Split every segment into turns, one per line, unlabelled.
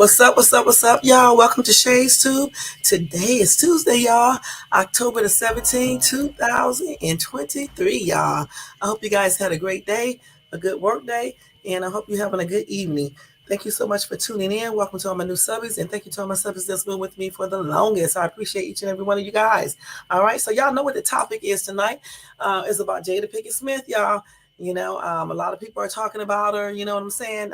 What's up, y'all? Welcome to Shay's Tube. Today is Tuesday, y'all, October the 17th, 2023, y'all. I hope you guys had a great day, a good work day, and I hope you're having a good evening. Thank you so much for tuning in. Welcome to all my new subbies, and thank you to all my subbies that's been with me for the longest. I appreciate each and every one of you guys. All right, so y'all know what the topic is tonight. It's about Jada Pinkett Smith, y'all. A lot of people are talking about her. You know what I'm saying?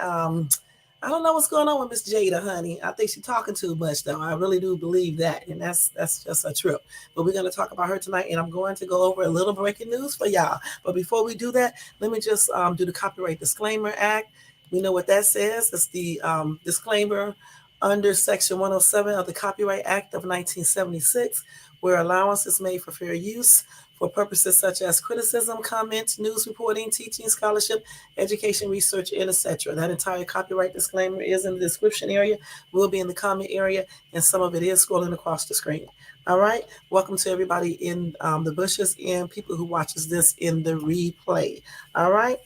I don't know what's going on with Miss Jada, honey. I think she's talking too much, though. I really do believe that, and that's just a trip. But we're going to talk about her tonight, and I'm going to go over a little breaking news for y'all. But before we do that, let me just do the Copyright Disclaimer Act. We know what that says. It's the disclaimer under Section 107 of the Copyright Act of 1976, where allowance is made for fair use for purposes such as criticism, comment, news reporting, teaching, scholarship, education, research, and etc. That entire copyright disclaimer is in the description area, will be in the comment area, and some of it is scrolling across the screen. All right. Welcome to everybody in the bushes and people who watches this in the replay. All right.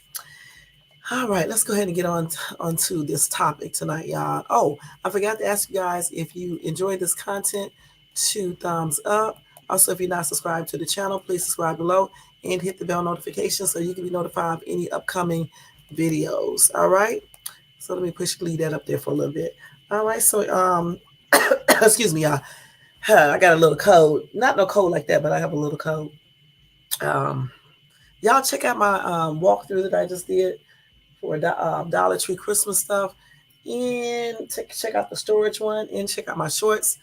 All right, let's go ahead and get onto this topic tonight, y'all. Oh, I forgot to ask you guys if you enjoyed this content, 2 thumbs up. Also, if you're not subscribed to the channel, please subscribe below and hit the bell notification so you can be notified of any upcoming videos. All right. So let me leave that up there for a little bit. All right. So excuse me, y'all. I got a little cold. Not no cold like that, but I have a little cold. Y'all check out my walkthrough that I just did for Dollar Tree Christmas stuff, and check out the storage one, and check out my shorts,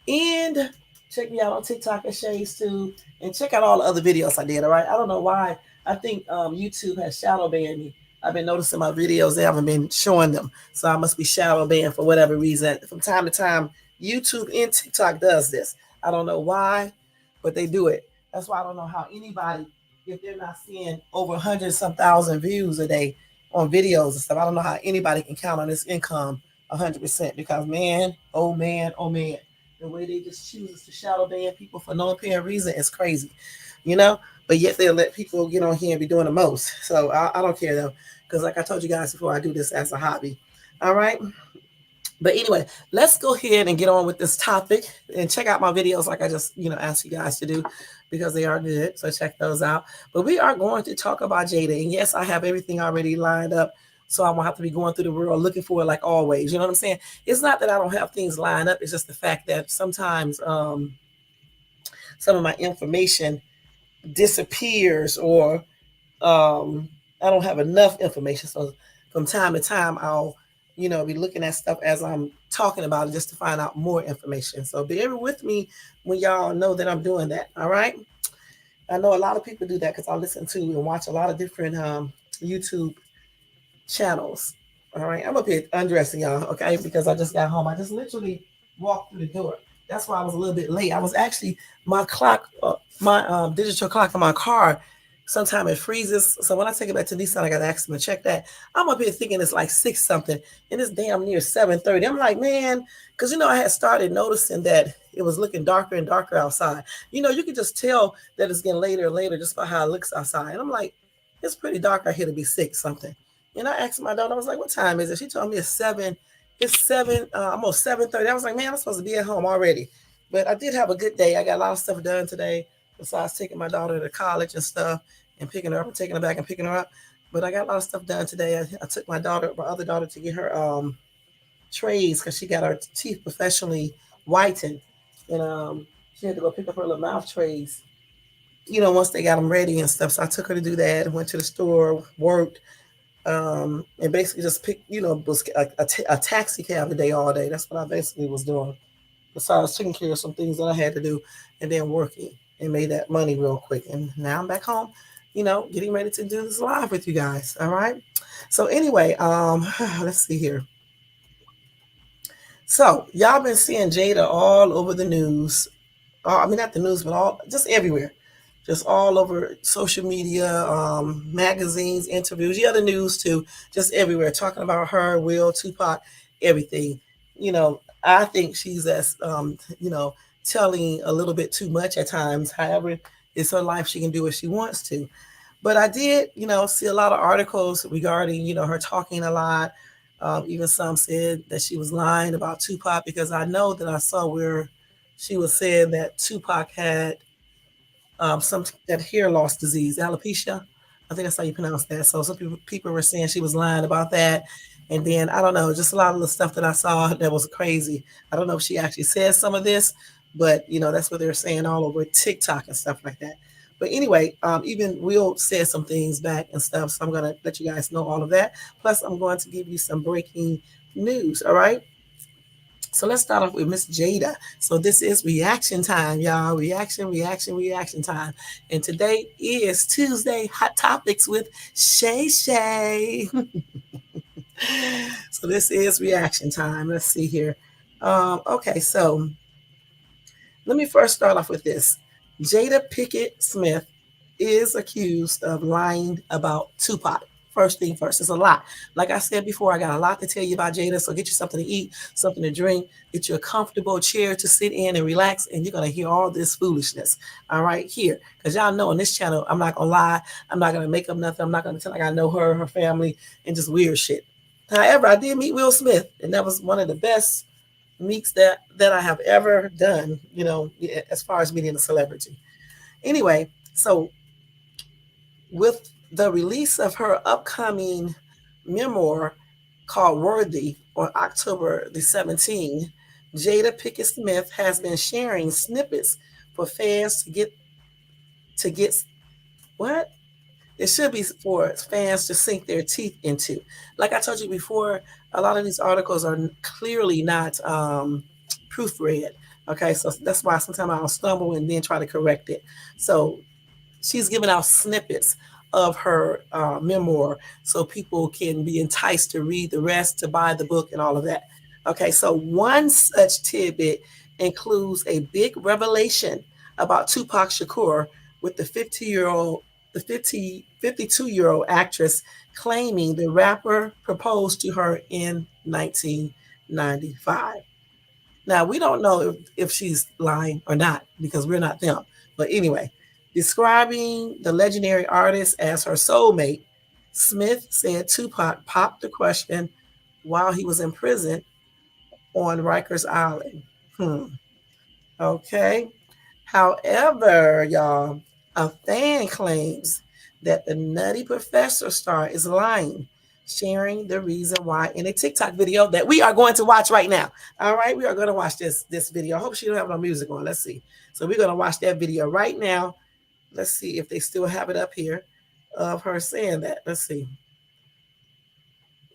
and check me out on TikTok at Shades too, and check out all the other videos I did. All right, I don't know why. I think YouTube has shadow banned me. I've been noticing my videos; they haven't been showing them, so I must be shadow banned for whatever reason. From time to time, YouTube and TikTok does this. I don't know why, but they do it. That's why I don't know how anybody, if they're not seeing over 100-some thousand views a day on videos and stuff, I don't know how anybody can count on this income 100%, because man, oh man, oh man, the way they just chooses to shadow ban people for no apparent reason is crazy, you know. But yet they'll let people get on here and be doing the most. So I don't care though, because like I told you guys before, I do this as a hobby. All right. But anyway, let's go ahead and get on with this topic and check out my videos like I just, asked you guys to do, because they are good. So check those out. But we are going to talk about Jada. And yes, I have everything already lined up. So I won't have to be going through the world looking for it like always. You know what I'm saying? It's not that I don't have things lined up. It's just the fact that sometimes some of my information disappears, or I don't have enough information. So from time to time, I'll be looking at stuff as I'm talking about it, just to find out more information. So bear with me when y'all know that I'm doing that. All right. I know a lot of people do that because I listen to and watch a lot of different YouTube channels. All right. I'm up here undressing y'all. Okay. Because I just got home. I just literally walked through the door. That's why I was a little bit late. I was actually, my clock, my digital clock in my car, sometimes it freezes. So when I take it back to Nissan, I got to ask them to check that. I'm up here thinking it's like 6 something, and it's damn near 7:30. I'm like, man, because I had started noticing that it was looking darker and darker outside. You can just tell that it's getting later and later just by how it looks outside. And I'm like, it's pretty dark out here to be 6 something. And I asked my daughter, I was like, what time is it? She told me it's 7. It's 7, almost 7:30. I was like, man, I'm supposed to be at home already. But I did have a good day. I got a lot of stuff done today, besides taking my daughter to college and stuff, and picking her up and taking her back and picking her up. But I got a lot of stuff done today. I took my other daughter, to get her trays, because she got her teeth professionally whitened. And she had to go pick up her little mouth trays, once they got them ready and stuff. So I took her to do that and went to the store, worked, and basically just picked, was a taxi cab today all day. That's what I basically was doing. Besides taking care of some things that I had to do, and then working, and made that money real quick. And now I'm back home, getting ready to do this live with you guys. All right. So anyway, let's see here. So y'all been seeing Jada all over the news. I mean, not the news, but just everywhere. Just all over social media, magazines, interviews, the news too, just everywhere, talking about her, Will, Tupac, everything. I think she's telling a little bit too much at times. However, it's her life. She can do what she wants to. But I did, see a lot of articles regarding, her talking a lot, Even some said that she was lying about Tupac because I know that I saw where she was saying that Tupac had some that hair loss disease, alopecia. I think that's how you pronounce that. So some people were saying she was lying about that. And then I don't know, just a lot of the stuff that I saw that was crazy. I don't know if she actually said some of this, but that's what they're saying all over TikTok and stuff like that. But anyway, even Will said some things back and stuff, so I'm gonna let you guys know all of that. Plus, I'm going to give you some breaking news. All right. So let's start off with Miss Jada. So this is reaction time, y'all. Reaction time. And today is Tuesday Hot Topics with Shay Shay. So this is reaction time. Let's see here. Okay, so let me first start off with this. Jada Pinkett Smith is accused of lying about Tupac. First thing first, it's a lot. Like I said before, I got a lot to tell you about Jada. So get you something to eat, something to drink, get you a comfortable chair to sit in and relax, and you're gonna hear all this foolishness. All right, here, because y'all know on this channel, I'm not gonna lie, I'm not gonna make up nothing. I'm not gonna tell like I know her family, and just weird shit. However, I did meet Will Smith, and that was one of the best meets that I have ever done. As far as meeting a celebrity. Anyway, so with the release of her upcoming memoir called Worthy on October the 17th, Jada Pinkett Smith has been sharing snippets for fans to get what? It should be for fans to sink their teeth into. Like I told you before, a lot of these articles are clearly not proofread. Okay, so that's why sometimes I'll stumble and then try to correct it. So she's giving out snippets of her memoir so people can be enticed to read the rest, to buy the book, and all of that. Okay, so one such tidbit includes a big revelation about Tupac Shakur with the 50-year-old, the 52-year-old actress claiming the rapper proposed to her in 1995. Now, we don't know if she's lying or not because we're not them. But anyway, describing the legendary artist as her soulmate, Smith said Tupac popped the question while he was in prison on Rikers Island. Hmm. Okay. However, y'all, a fan claims that the Nutty Professor star is lying, sharing the reason why in a TikTok video that we are going to watch right now. All right, we are going to watch this video. I hope she don't have no music on. Let's see. So we're going to watch that video right now. Let's see if they still have it up here of her saying that. Let's see.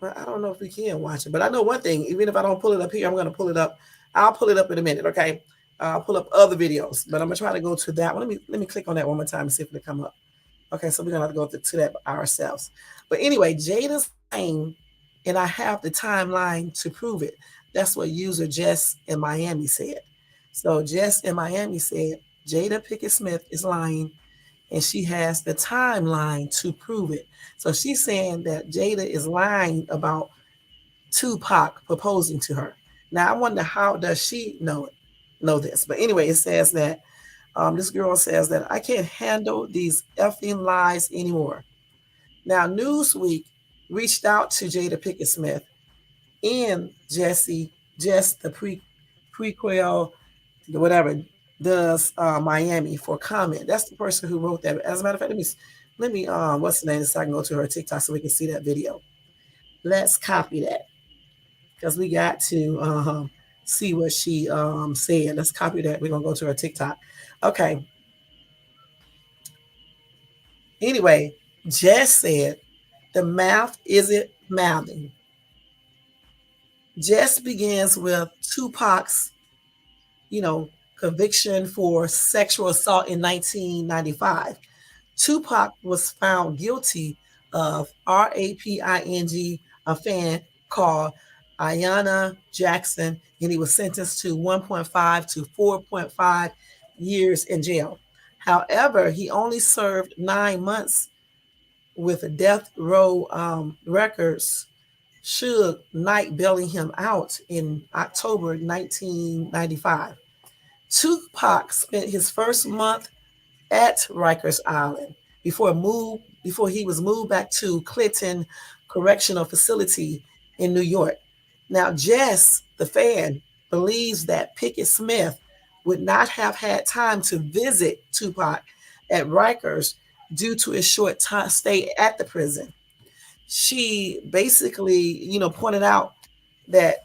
Well, I don't know if we can watch it, but I know one thing. Even if I don't pull it up here, I'm going to pull it up. I'll pull it up in a minute, okay? I'll pull up other videos, but I'm gonna try to go to that one. Let me click on that one more time and see if it'll come up. Okay, so we're gonna have to go to that ourselves. But anyway, Jada's lying, and I have the timeline to prove it. That's what user Jess in Miami said. So Jess in Miami said Jada Pinkett Smith is lying, and she has the timeline to prove it. So she's saying that Jada is lying about Tupac proposing to her. Now I wonder how does she know this? But anyway, it says that this girl says that I can't handle these effing lies anymore. Now Newsweek reached out to Jada Pinkett Smith and Jess the prequel, whatever, does Miami for comment. That's the person who wrote that. As a matter of fact, let me what's the name so I can go to her TikTok so we can see that video. Let's copy that because we got to see what she said. Let's copy that. We're gonna go to her TikTok. Okay. Anyway, Jess said the math isn't mathing. Jess begins with Tupac's, conviction for sexual assault in 1995. Tupac was found guilty of raping a fan called Ayanna Jackson, and he was sentenced to 1.5 to 4.5 years in jail. However, he only served 9 months with a death row records. Suge Knight bailing him out in October 1995. Tupac spent his first month at Rikers Island before he was moved back to Clinton Correctional Facility in New York. Now, Jess, the fan, believes that Pinkett Smith would not have had time to visit Tupac at Rikers due to his short time stay at the prison. She basically, pointed out that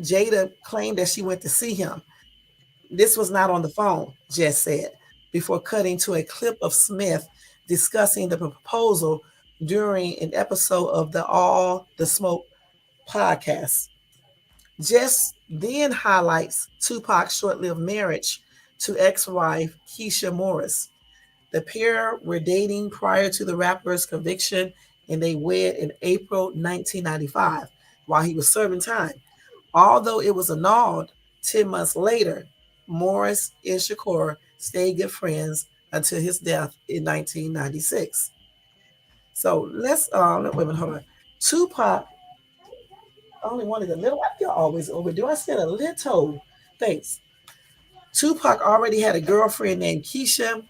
Jada claimed that she went to see him. This was not on the phone, Jess said, before cutting to a clip of Smith discussing the proposal during an episode of the All the Smoke podcast. Jess then highlights Tupac's short lived marriage to ex wife Keisha Morris. The pair were dating prior to the rapper's conviction and they wed in April 1995 while he was serving time. Although it was annulled 10 months later, Morris and Shakur stayed good friends until his death in 1996. So let's wait a minute, hold on. Tupac only wanted a little. I feel always overdue. I said a little. Thanks. Tupac already had a girlfriend named Keisha.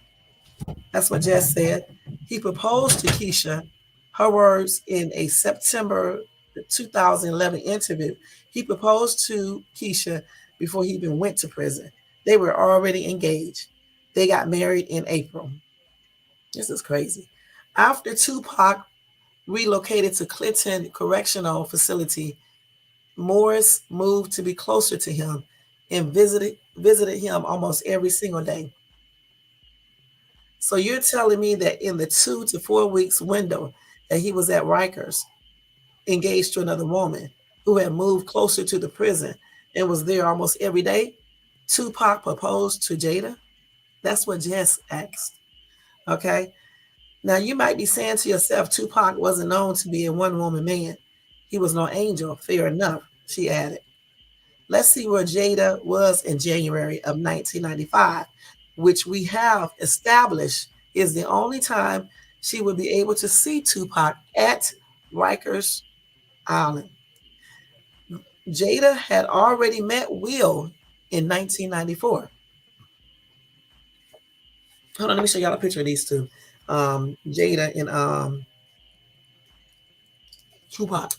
That's what Jess said. He proposed to Keisha, her words in a September 2011 interview. He proposed to Keisha before he even went to prison. They were already engaged. They got married in April. This is crazy. After Tupac relocated to Clinton Correctional Facility, Morris moved to be closer to him and visited him almost every single day. So you're telling me that in the 2 to 4 weeks window that he was at Rikers, engaged to another woman who had moved closer to the prison and was there almost every day, Tupac proposed to Jada? That's what Jess asked. Okay. Now you might be saying to yourself, Tupac wasn't known to be a one woman man. He was no angel. Fair enough, she added. Let's see where Jada was in January of 1995, which we have established is the only time she would be able to see Tupac at Rikers Island. Jada had already met Will in 1994. Hold on, let me show y'all a picture of these two. Jada and Tupac.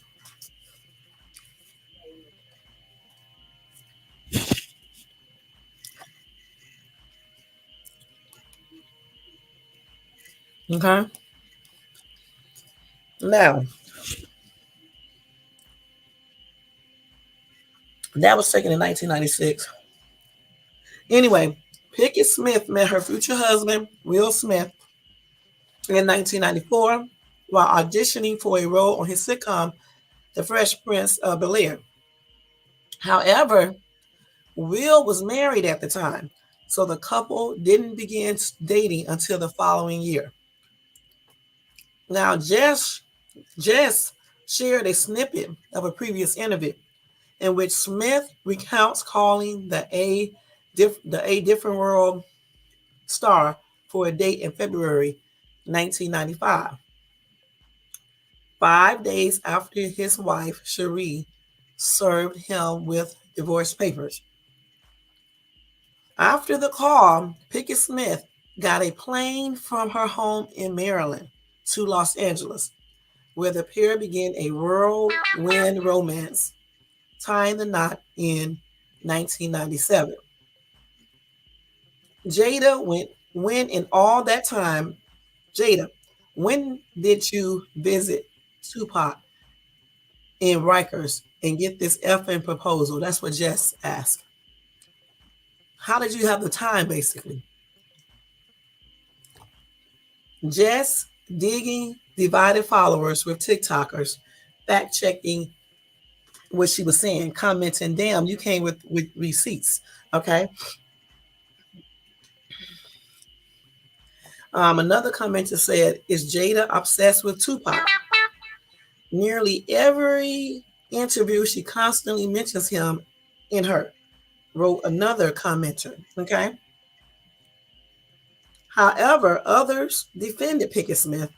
Okay. Now, that was taken in 1996. Anyway, Pinkett Smith met her future husband, Will Smith, in 1994 while auditioning for a role on his sitcom, The Fresh Prince of Bel-Air. However, Will was married at the time, so the couple didn't begin dating until the following year. Now, Jess shared a snippet of a previous interview in which Smith recounts calling the A Different World star for a date in February 1995, 5 days after his wife, Cherie, served him with divorce papers. After the call, Pinkett Smith got a plane from her home in Maryland to Los Angeles, where the pair began a whirlwind romance, tying the knot in 1997. Jada went when in all that time, Jada, when did you visit Tupac in Rikers and get this effing proposal? That's what Jess asked. How did you have the time, basically? Jess digging divided followers with TikTokers, fact checking what she was saying, commenting, damn, you came with receipts. Okay. Another commenter said, is Jada obsessed with Tupac? Nearly every interview, she constantly mentions him in her, wrote another commenter. Okay. However, others defended Pinkett Smith,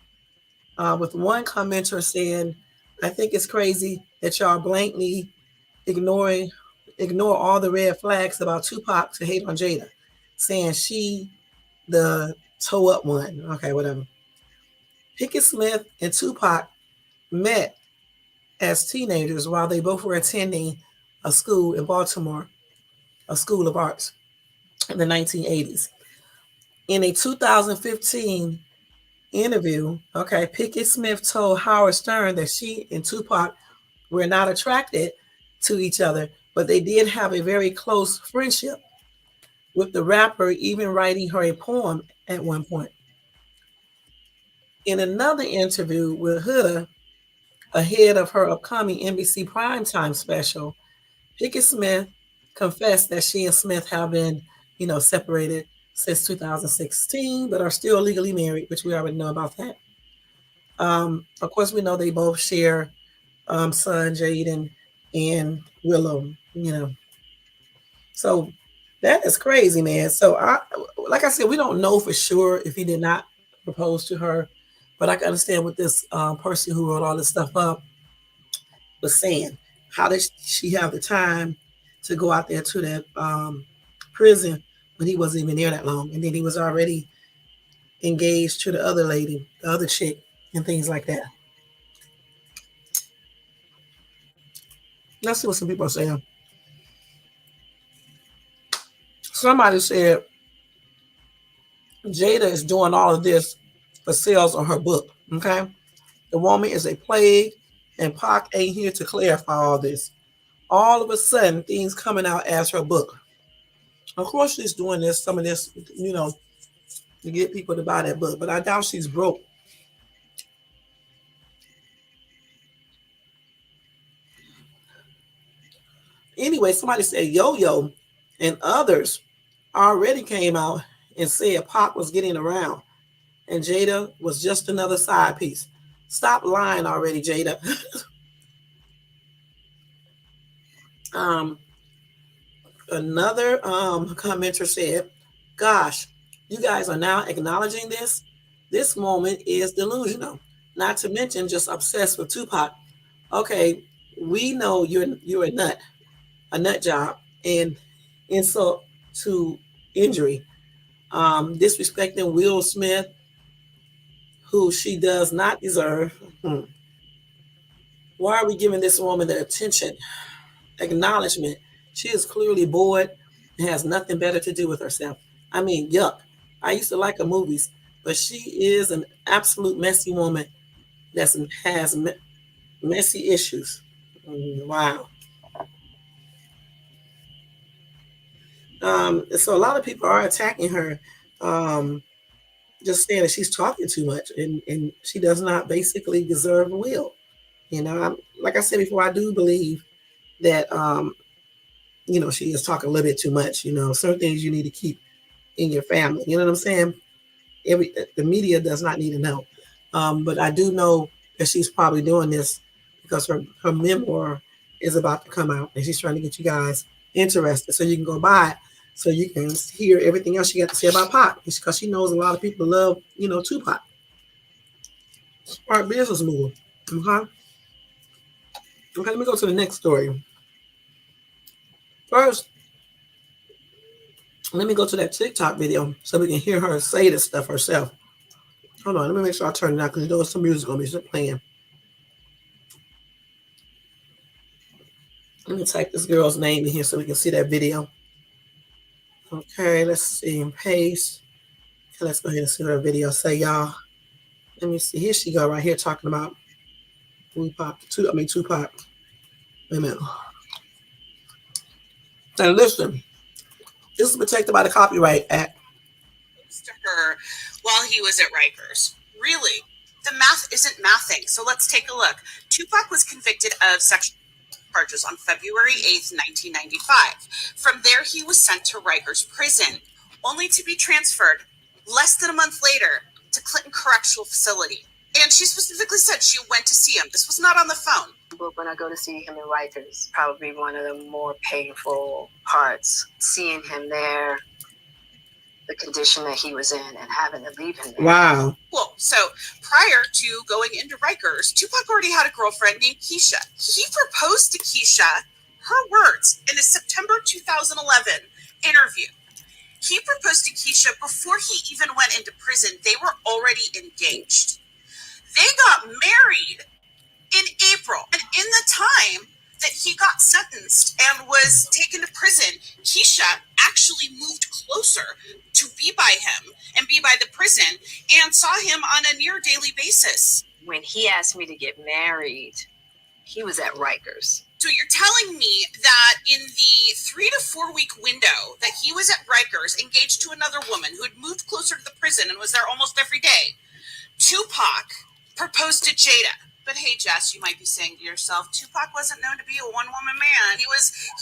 with one commenter saying, I think it's crazy that y'all blankly ignoring ignore all the red flags about Tupac to hate on Jada, saying she the toe up one. Okay, whatever. Pinkett Smith and Tupac met as teenagers while they both were attending a school in Baltimore, a school of arts in the 1980s. In a 2015 interview, okay, Pinkett Smith told Howard Stern that she and Tupac were not attracted to each other, but they did have a very close friendship, with the rapper even writing her a poem at one point. In another interview with Huda, ahead of her upcoming NBC primetime special, Pinkett Smith confessed that she and Smith have been, separated since 2016, but are still legally married, which we already know about that. Of course, we know they both share son Jaden and Willow. So that is crazy, man. So like I said, we don't know for sure if he did not propose to her, but I can understand what this person who wrote all this stuff up was saying. How did she have the time to go out there to that prison when he wasn't even there that long, and then he was already engaged to the other lady, the other chick, and things like that. Let's see what some people are saying. Somebody said Jada is doing all of this for sales on her book. Okay, the woman is a plague, and Pac ain't here to clarify all this. All of a sudden, things coming out as her book. Of course, she's doing this, some of this, to get people to buy that book, but I doubt she's broke. Anyway, somebody said Yo-Yo and others already came out and said Pac was getting around and Jada was just another side piece. Stop lying already, Jada. um, Another commenter said, gosh, you guys are now acknowledging this. This moment is delusional. Not to mention just obsessed with Tupac. Okay, we know you're a nut job, and insult to injury. Disrespecting Will Smith, who she does not deserve. Why are we giving this woman the attention, acknowledgement? She is clearly bored and has nothing better to do with herself. I mean, yuck. I used to like her movies, but she is an absolute messy woman that has messy issues. Wow. So a lot of people are attacking her, just saying that she's talking too much and she does not basically deserve Will. Like I said before, I do believe that she is talking a little bit too much. Certain things you need to keep in your family. You know what I'm saying? The media does not need to know. But I do know that she's probably doing this because her memoir is about to come out, and she's trying to get you guys interested so you can go buy it, so you can hear everything else she got to say about Pac, because she knows a lot of people love, Tupac. Smart business move. Okay. Okay, let me go to the next story. First, let me go to that TikTok video so we can hear her say this stuff herself. Hold on, let me make sure I turn it out because there was some music on me playing. Let me type this girl's name in here so we can see that video. Okay, let's see. Paste. Okay, let's go ahead and see her video say, y'all. Let me see. Here she go right here talking about Tupac. Wait a minute. And listen, this is protected by the Copyright Act.
To her while he was at Rikers. Really? The math isn't mathing, so let's take a look. Tupac was convicted of sexual charges on February 8th, 1995. From there, he was sent to Rikers Prison, only to be transferred less than a month later to Clinton Correctional Facility. And she specifically said she went to see him. This was not on the phone.
But when I go to see him in Rikers, probably one of the more painful parts, seeing him there, the condition that he was in, and having to leave him there.
Wow.
Well, so prior to going into Rikers, Tupac already had a girlfriend named Keisha. He proposed to Keisha, her words, in a September 2011 interview. He proposed to Keisha before he even went into prison. They were already engaged. They got married in April. And in the time that he got sentenced and was taken to prison, Keisha actually moved closer to be by him and be by the prison and saw him on a near daily basis.
When he asked me to get married, he was at Rikers.
So you're telling me that in the 3 to 4 week window that he was at Rikers, engaged to another woman who had moved closer to the prison and was there almost every day, Tupac proposed to Jada. But hey, Jess, you might be saying to yourself, Tupac wasn't known to be a one-woman man. He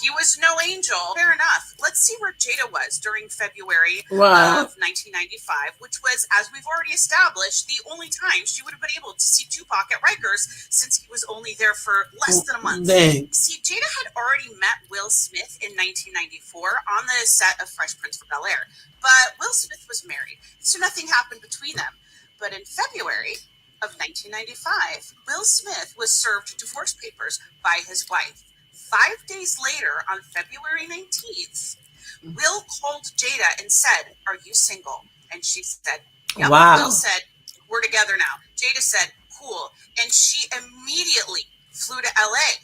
was no angel. Fair enough. Let's see where Jada was during February of 1995, which was, as we've already established, the only time she would have been able to see Tupac at Rikers since he was only there for less than a month.
Dang.
See, Jada had already met Will Smith in 1994 on the set of Fresh Prince of Bel-Air, but Will Smith was married, so nothing happened between them. But in February of 1995, Will Smith was served divorce papers by his wife. 5 days later, on February 19th, Will called Jada and said, "Are you single?" And she said, "Yep."
Wow.
Will said, "We're together now." Jada said, "Cool." And she immediately flew to LA.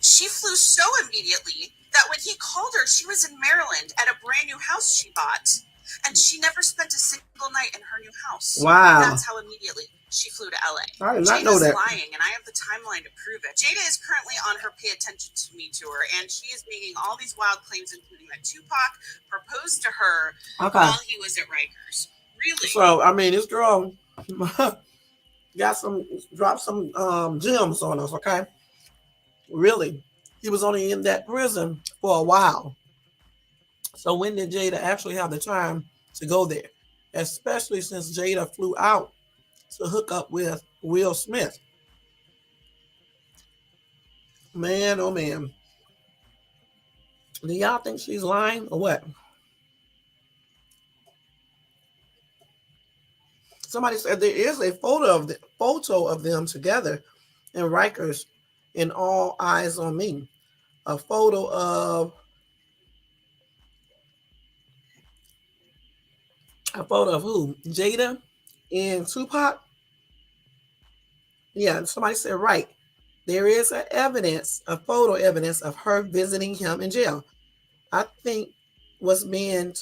She flew so immediately that when he called her, she was in Maryland at a brand new house she bought. And she never spent a single night in her new house.
Wow.
That's how immediately she flew to LA.
I did not
Jada's
know that.
lying, and I have the timeline to prove it. Jada is currently on her Pay Attention to Me tour, and she is making all these wild claims, including that Tupac proposed to her while he was at Rikers. Really?
So, I mean, this girl dropped some gems on us, okay? Really. He was only in that prison for a while. So when did Jada actually have the time to go there? Especially since Jada flew out to hook up with Will Smith. Man, oh man. Do y'all think she's lying or what? Somebody said there is a photo of them together in Rikers in All Eyes on Me. A photo of who? Jada and Tupac? Yeah, somebody said right. There is a photo evidence of her visiting him in jail. I think what's being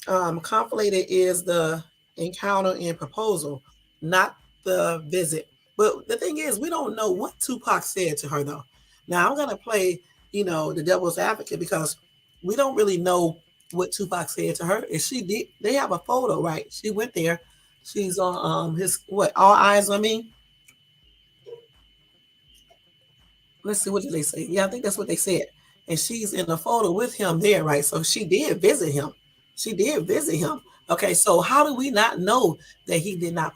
conflated is the encounter and proposal, not the visit. But the thing is, we don't know what Tupac said to her, though. Now, I'm going to play, the devil's advocate because we don't really know what Tupac said to her. If she did, they have a photo, right? She went there. She's on his, All Eyes on Me? Let's see, what did they say? Yeah, I think that's what they said. And she's in a photo with him there, right? So she did visit him. Okay, so how do we not know that he did not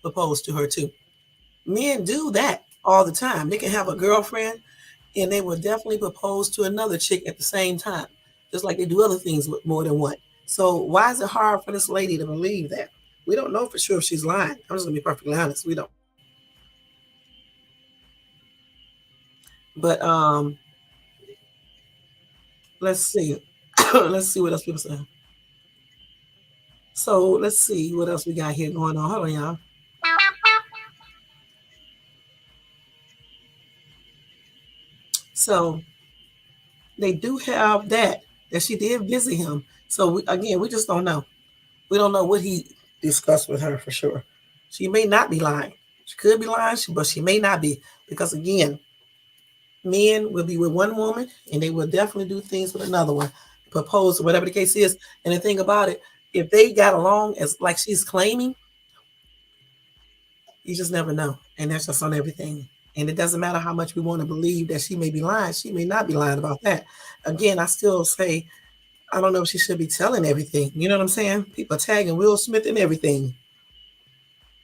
propose to her too? Men do that all the time. They can have a girlfriend and they will definitely propose to another chick at the same time, just like they do other things with more than one. So why is it hard for this lady to believe that? We don't know for sure if she's lying. I'm just gonna be perfectly honest. We don't. But let's see. Let's see what else people say. So let's see what else we got here going on. Hold on, y'all. So they do have that she did visit him. So we just don't know. We don't know what he discussed with her for sure. She may not be lying. She could be lying, but she may not be because again, men will be with one woman and they will definitely do things with another one, propose or whatever the case is. And the thing about it, if they got along as like she's claiming, you just never know. And that's just on everything. And it doesn't matter how much we want to believe that she may be lying. She may not be lying about that. Again, I still say, I don't know if she should be telling everything. You know what I'm saying? People tagging Will Smith and everything.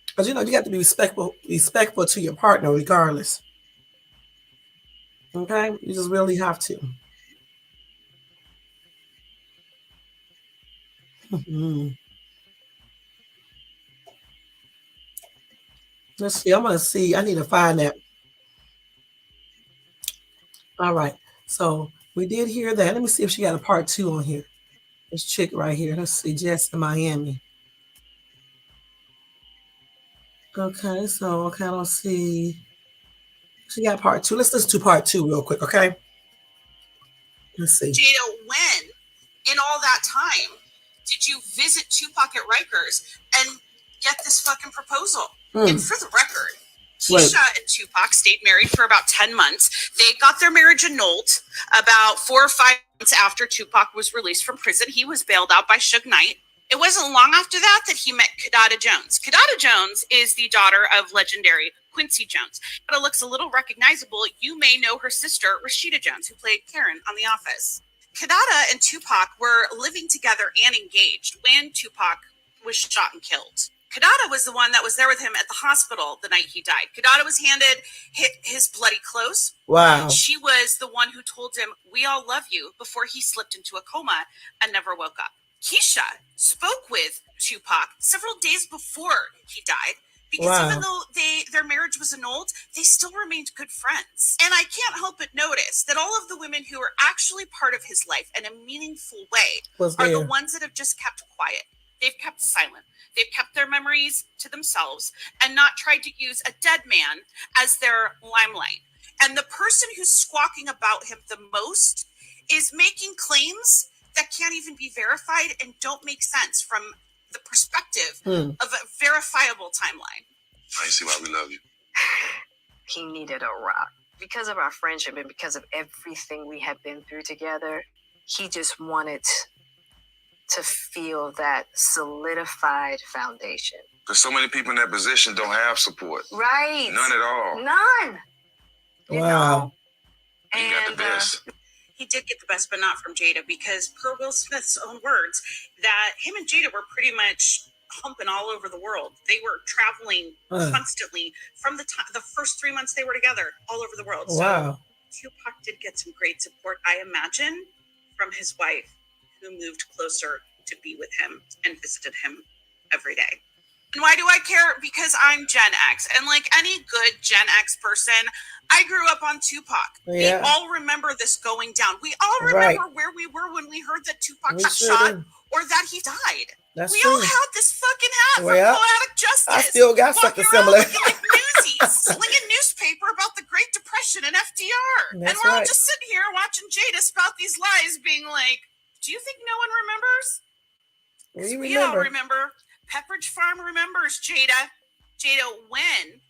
Because, you got to be respectful to your partner regardless. Okay? You just really have to. Let's see. I'm going to see. I need to find that. All right. So we did hear that. Let me see if she got a part 2 on here. This chick right here. Let's see. Jess in Miami. Okay, so okay, let's see. She got part two. Let's listen to part two real quick, okay? Let's see.
Jada, when in all that time did you visit Tupac at Rikers and get this fucking proposal? And for the record,
Wait.
Keisha and Tupac stayed married for about 10 months. They got their marriage annulled about 4 or 5 months after Tupac was released from prison. He was bailed out by Suge Knight. It wasn't long after that that he met Kidada Jones. Kidada Jones is the daughter of legendary Quincy Jones. But it looks a little recognizable. You may know her sister, Rashida Jones, who played Karen on The Office. Kidada and Tupac were living together and engaged when Tupac was shot and killed. Kidada was the one that was there with him at the hospital the night he died. Kidada was handed his bloody clothes.
Wow.
She was the one who told him, "We all love you," before he slipped into a coma and never woke up. Keisha spoke with Tupac several days before he died, because even though their marriage was annulled, they still remained good friends. And I can't help but notice that all of the women who are actually part of his life in a meaningful way are the ones that have just kept quiet. They've kept silent. They've kept their memories to themselves and not tried to use a dead man as their limelight. And the person who's squawking about him the most is making claims that can't even be verified and don't make sense from the perspective of a verifiable timeline.
I see why we love you.
He needed a rock. Because of our friendship and because of everything we have been through together, he just wanted to feel that solidified foundation.
Because so many people in that position don't have support.
Right.
None at all.
None. You know?
You got the best.
He did get the best, but not from Jada, because per Will Smith's own words, that him and Jada were pretty much humping all over the world. They were traveling constantly from the first 3 months they were together, all over the world.
Wow.
So Tupac did get some great support, I imagine, from his wife, who moved closer to be with him and visited him every day. And why do I care? Because I'm Gen X. And like any good Gen X person, I grew up on Tupac.
Yeah.
We all remember this going down. We all remember where we were when we heard that Tupac got shot or that he died. We all had this fucking hat for poetic justice.
I still got something similar.
Looking like newsies, slinging newspaper about the Great Depression and FDR. And we're all just sitting here watching Jada spout these lies, being like, do you think no one remembers? We all remember. Pepperidge Farm remembers, Jada. Jada, when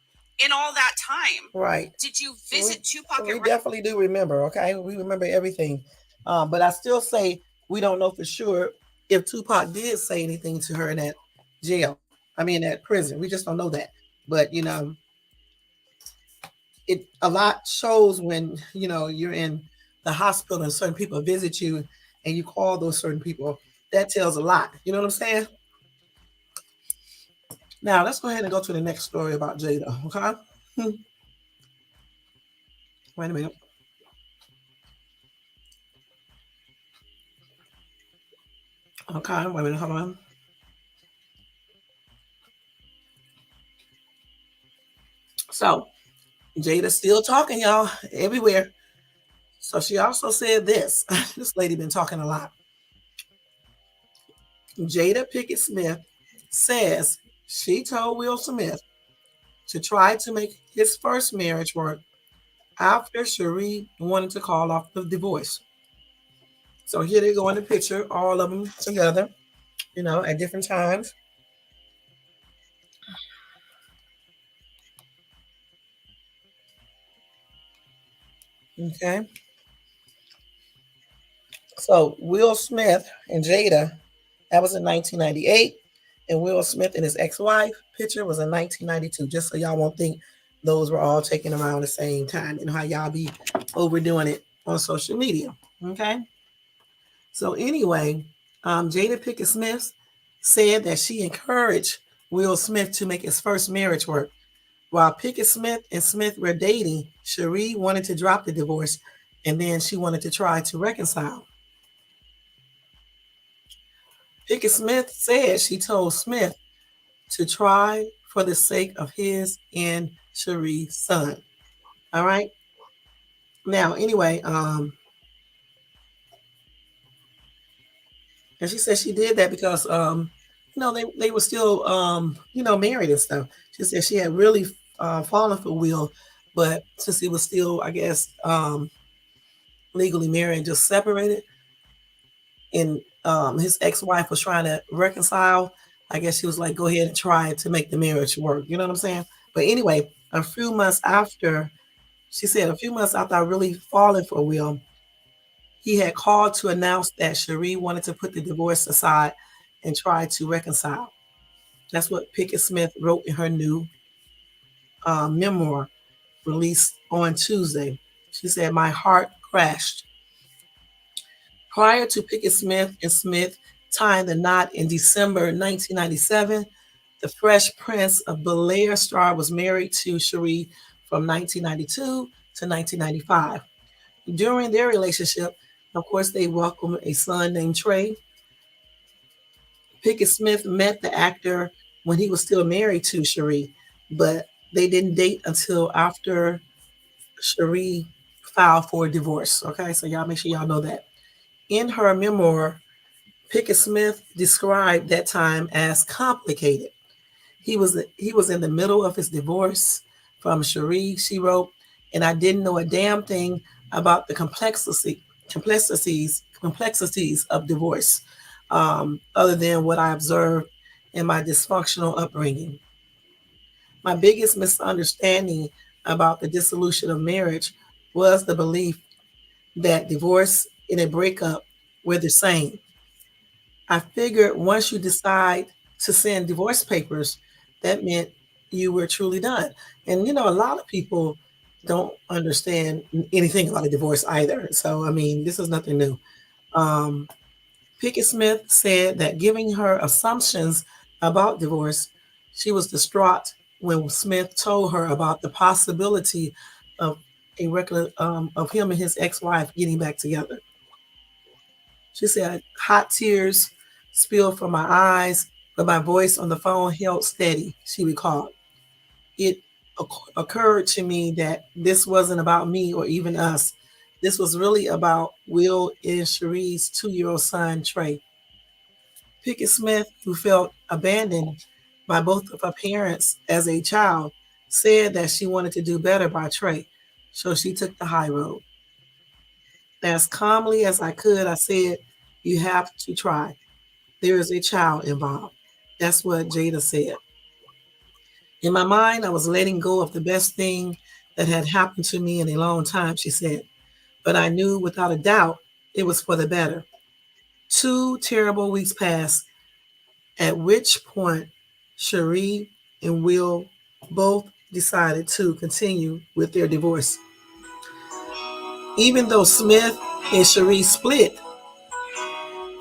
in all that time did you visit Tupac?
We definitely do remember, okay? We remember everything. But I still say we don't know for sure if Tupac did say anything to her in that jail. I mean, that prison. We just don't know that. But, you know, it a lot shows when, you know, you're in the hospital and certain people visit you and you call those certain people. That tells a lot. You know what I'm saying? Now, let's go ahead and go to the next story about Jada, okay? Wait a minute. Okay, wait a minute, hold on. So, Jada's still talking, y'all, everywhere. So she also said this. This lady been talking a lot. Jada Pinkett Smith says she told Will Smith to try to make his first marriage work after Cherie wanted to call off the divorce. So here they go in the picture, all of them together, you know, at different times. Okay. So Will Smith and Jada, that was in 1998. And Will Smith and his ex-wife picture was in 1992, just so y'all won't think those were all taken around the same time. You know how y'all be overdoing it on social media. Okay. So anyway, Jada Pinkett Smith said that she encouraged Will Smith to make his first marriage work. While Pinkett Smith and Smith were dating, Cherie wanted to drop the divorce and then she wanted to try to reconcile. Pinkett Smith said she told Smith to try for the sake of his and Cherie's son. All right. Now, anyway, and she said she did that because they were still married and stuff. She said she had really fallen for Will, but since he was still, I guess, legally married and just separated, and his ex-wife was trying to reconcile, I guess she was like, go ahead and try to make the marriage work. You know what I'm saying? But anyway, a few months after, she said, a few months after I really fallen for Will, he had called to announce that Cherie wanted to put the divorce aside and try to reconcile. That's what Pickett Smith wrote in her new memoir released on Tuesday. She said, my heart crashed. Prior to Pickett Smith and Smith tying the knot in December 1997, the Fresh Prince of Bel-Air star was married to Cherie from 1992 to 1995. During their relationship, of course, they welcomed a son named Trey. Pickett Smith met the actor when he was still married to Cherie, but they didn't date until after Cherie filed for divorce. Okay, so y'all make sure y'all know that. In her memoir, Pickett Smith described that time as complicated. He was in the middle of his divorce from Cherie, she wrote, and I didn't know a damn thing about the complexities of divorce, other than what I observed in my dysfunctional upbringing. My biggest misunderstanding about the dissolution of marriage was the belief that divorce and a breakup were the same. I figured once you decide to send divorce papers, that meant you were truly done. And a lot of people don't understand anything about a divorce either. So I mean, this is nothing new. Um, Pickett Smith said that giving her assumptions about divorce, she was distraught when Smith told her about the possibility of of him and his ex-wife getting back together. She said, hot tears spilled from my eyes, but my voice on the phone held steady, she recalled. It occurred to me that this wasn't about me or even us. This was really about Will and Cherie's 2-year-old son, Trey. Pickett Smith, who felt abandoned by both of her parents as a child, said that she wanted to do better by Trey, so she took the high road. As calmly as I could, I said, you have to try. There is a child involved. That's what Jada said. In my mind, I was letting go of the best thing that had happened to me in a long time, she said. But I knew without a doubt it was for the better. 2 terrible weeks passed, at which point Cherie and Will both decided to continue with their divorce. Even though Smith and Cherie split,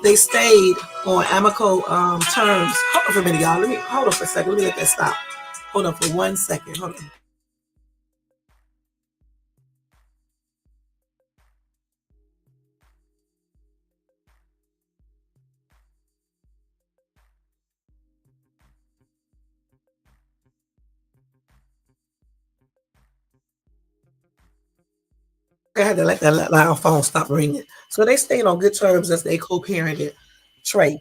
they stayed on amicable terms. Hold on for a minute, y'all. Let me hold on for a second. Let me let that stop. Hold on for 1 second. Hold on. I had to let that loud phone stop ringing. So they stayed on good terms as they co-parented Trey.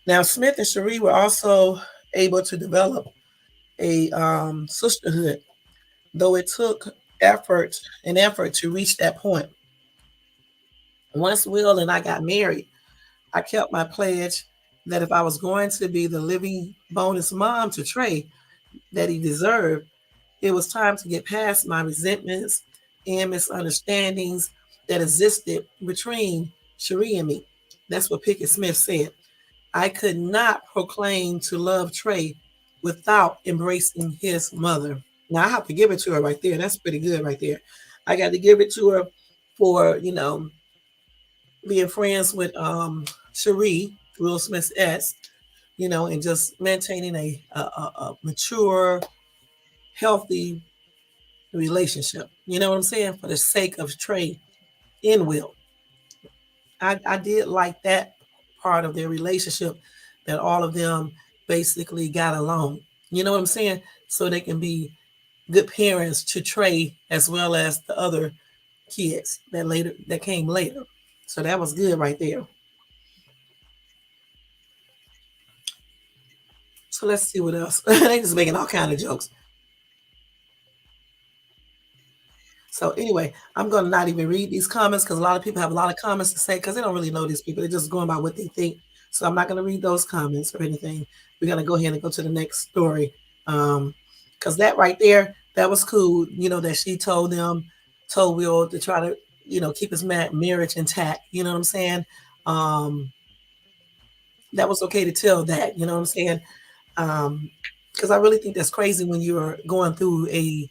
Now Smith and Cherie were also able to develop a sisterhood, though it took effort to reach that point. Once Will and I got married, I kept my pledge that if I was going to be the living bonus mom to Trey that he deserved, it was time to get past my resentments and misunderstandings that existed between Cherie and me. That's what Pickett Smith said. I could not proclaim to love Trey without embracing his mother. Now I have to give it to her right there. That's pretty good right there. I got to give it to her for, being friends with Cherie, Will Smith's ex, and just maintaining a mature, healthy relationship. You know what I'm saying? For the sake of Trey and Will. I did like that part of their relationship, that all of them basically got along. You know what I'm saying? So they can be good parents to Trey as well as the other kids that came later. So that was good right there. So let's see what else. They just making all kind of jokes. So anyway, I'm gonna not even read these comments because a lot of people have a lot of comments to say because they don't really know these people. They're just going by what they think. So I'm not gonna read those comments or anything. We're gonna go ahead and go to the next story. Because that right there, that was cool. You know that she told Will to try to keep his marriage intact. You know what I'm saying? Um, that was okay to tell that. You know what I'm saying? Because I really think that's crazy when you're going through a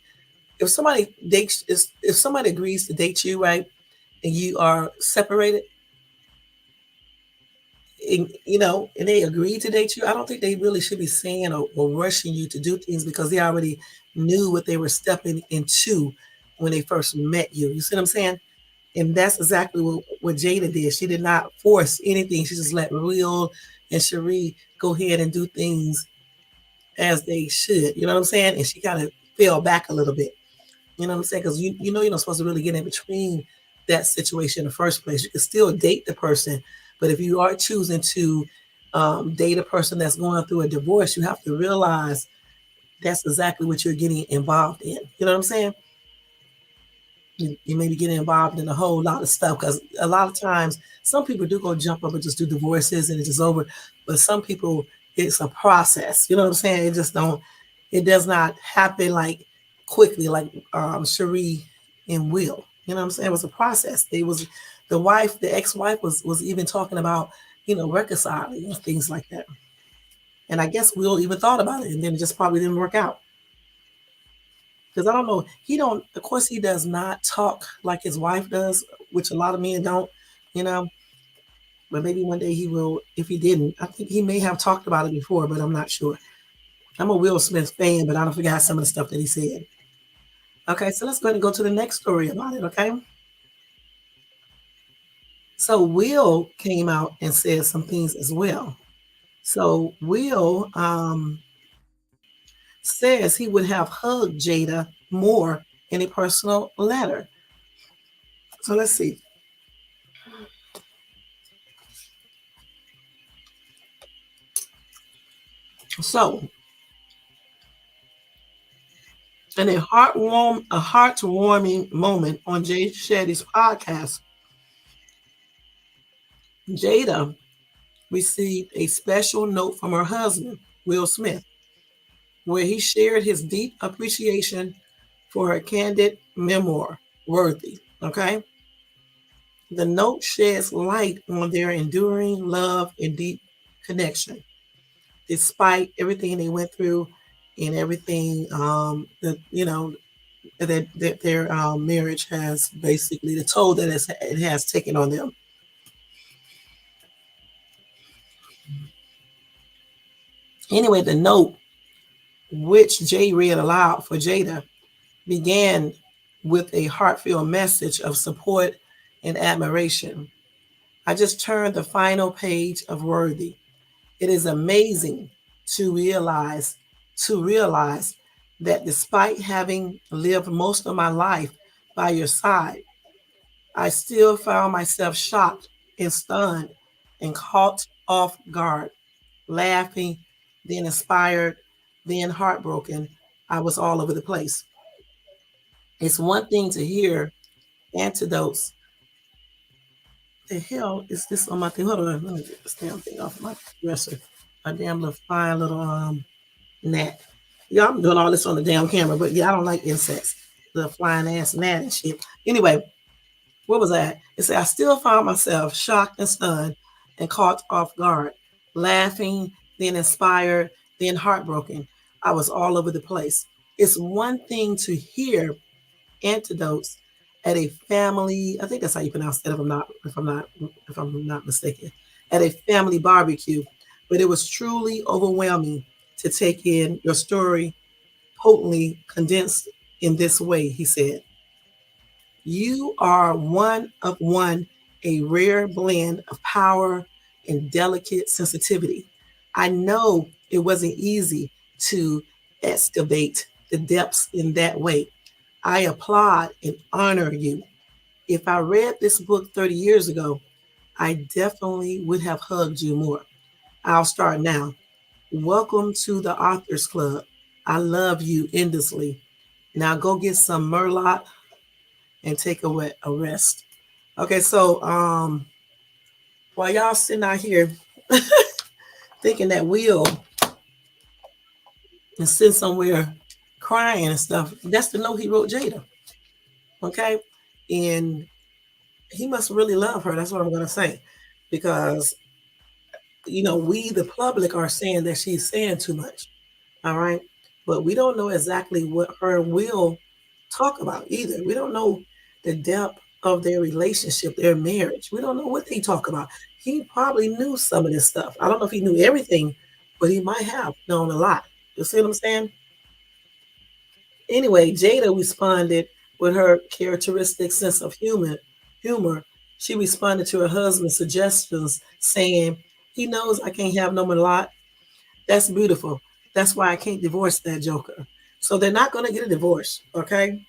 if somebody dates if somebody agrees to date you, right, and you are separated, and they agree to date you, I don't think they really should be saying or rushing you to do things because they already knew what they were stepping into when they first met you. You see what I'm saying? And that's exactly what Jada did. She did not force anything. She just let Will and Cherie go ahead and do things as they should. You know what I'm saying? And she kind of fell back a little bit. You know what I'm saying? Because you're not supposed to really get in between that situation in the first place. You can still date the person, but if you are choosing to date a person that's going through a divorce, you have to realize that's exactly what you're getting involved in. You know what I'm saying? You may be getting involved in a whole lot of stuff because a lot of times some people do go jump up and just do divorces and it's just over. But some people, it's a process. You know what I'm saying? It does not happen like quickly like Cherie and Will. You know what I'm saying? It was a process. The ex-wife was even talking about, reconciling and things like that. And I guess Will even thought about it and then it just probably didn't work out. Because I don't know, of course, he does not talk like his wife does, which a lot of men don't, you know. But maybe one day he will, if he didn't. I think he may have talked about it before, but I'm not sure. I'm a Will Smith fan, but I don't forget some of the stuff that he said. Okay, so let's go ahead and go to the next story about it, okay? So Will came out and said some things as well. So Will says he would have hugged Jada more in a personal letter. So let's see. So in a heartwarming moment on Jay Shetty's podcast, Jada received a special note from her husband, Will Smith, where he shared his deep appreciation for her candid memoir, Worthy. Okay? The note sheds light on their enduring love and deep connection, despite everything they went through and everything that their marriage has basically the toll that it has taken on them. Anyway, the note, which Jay read aloud for Jada, began with a heartfelt message of support and admiration. I just turned the final page of Worthy. It is amazing to realize that despite having lived most of my life by your side, I still found myself shocked and stunned and caught off guard, laughing, then inspired, then heartbroken. I was all over the place. It's one thing to hear antidotes. The hell is this on my thing? Hold on, let me get this damn thing off my dresser. A damn little fine little gnat. Yeah, I'm doing all this on the damn camera, but yeah, I don't like insects. The flying ass gnat and shit. Anyway, what was that? It said, I still found myself shocked and stunned and caught off guard, laughing, then inspired, then heartbroken. I was all over the place. It's one thing to hear antidotes at a family, I think that's how you pronounce that if I'm not mistaken, at a family barbecue. But it was truly overwhelming to take in your story potently condensed in this way, he said. You are one of one, a rare blend of power and delicate sensitivity. I know it wasn't easy to excavate the depths in that way. I applaud and honor you. If I read this book 30 years ago, I definitely would have hugged you more. I'll start now. Welcome to the Authors Club. I love you endlessly. Now go get some Merlot and take a rest. Okay, so while y'all sitting out here thinking that Will is sitting somewhere crying and stuff, that's the note he wrote Jada. Okay, and he must really love her. That's what I'm gonna say, because we the public are saying that she's saying too much. All right, but we don't know exactly what her will talk about either. We don't know the depth of their relationship, their marriage. We don't know what they talk about. He probably knew some of this stuff. I don't know if he knew everything, but he might have known a lot. You see what I'm saying? Anyway, Jada responded with her characteristic sense of humor. She responded to her husband's suggestions, saying, "He knows I can't have no more lot. That's beautiful. That's why I can't divorce that joker." So they're not going to get a divorce, okay?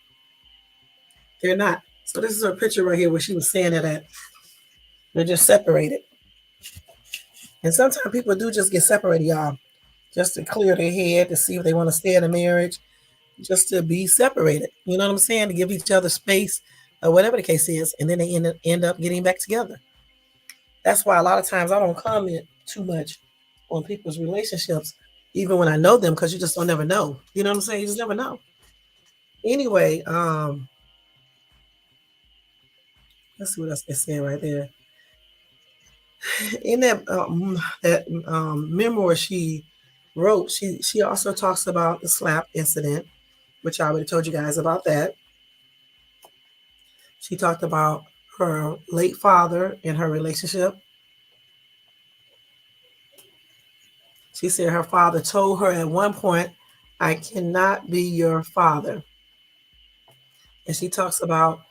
They're not. So this is her picture right here where she was saying that they're just separated. And sometimes people do just get separated, y'all, just to clear their head to see if they want to stay in a marriage, just to be separated. You know what I'm saying? To give each other space or whatever the case is, and then they end up getting back together. That's why a lot of times I don't comment too much on people's relationships, even when I know them, because you just don't never know. You know what I'm saying? You just never know. Anyway, let's see what else they say right there. In that memoir she wrote, she also talks about the slap incident, which I already told you guys about that. She talked about her late father and her relationship. She said her father told her at one point, "I cannot be your father." And she talks about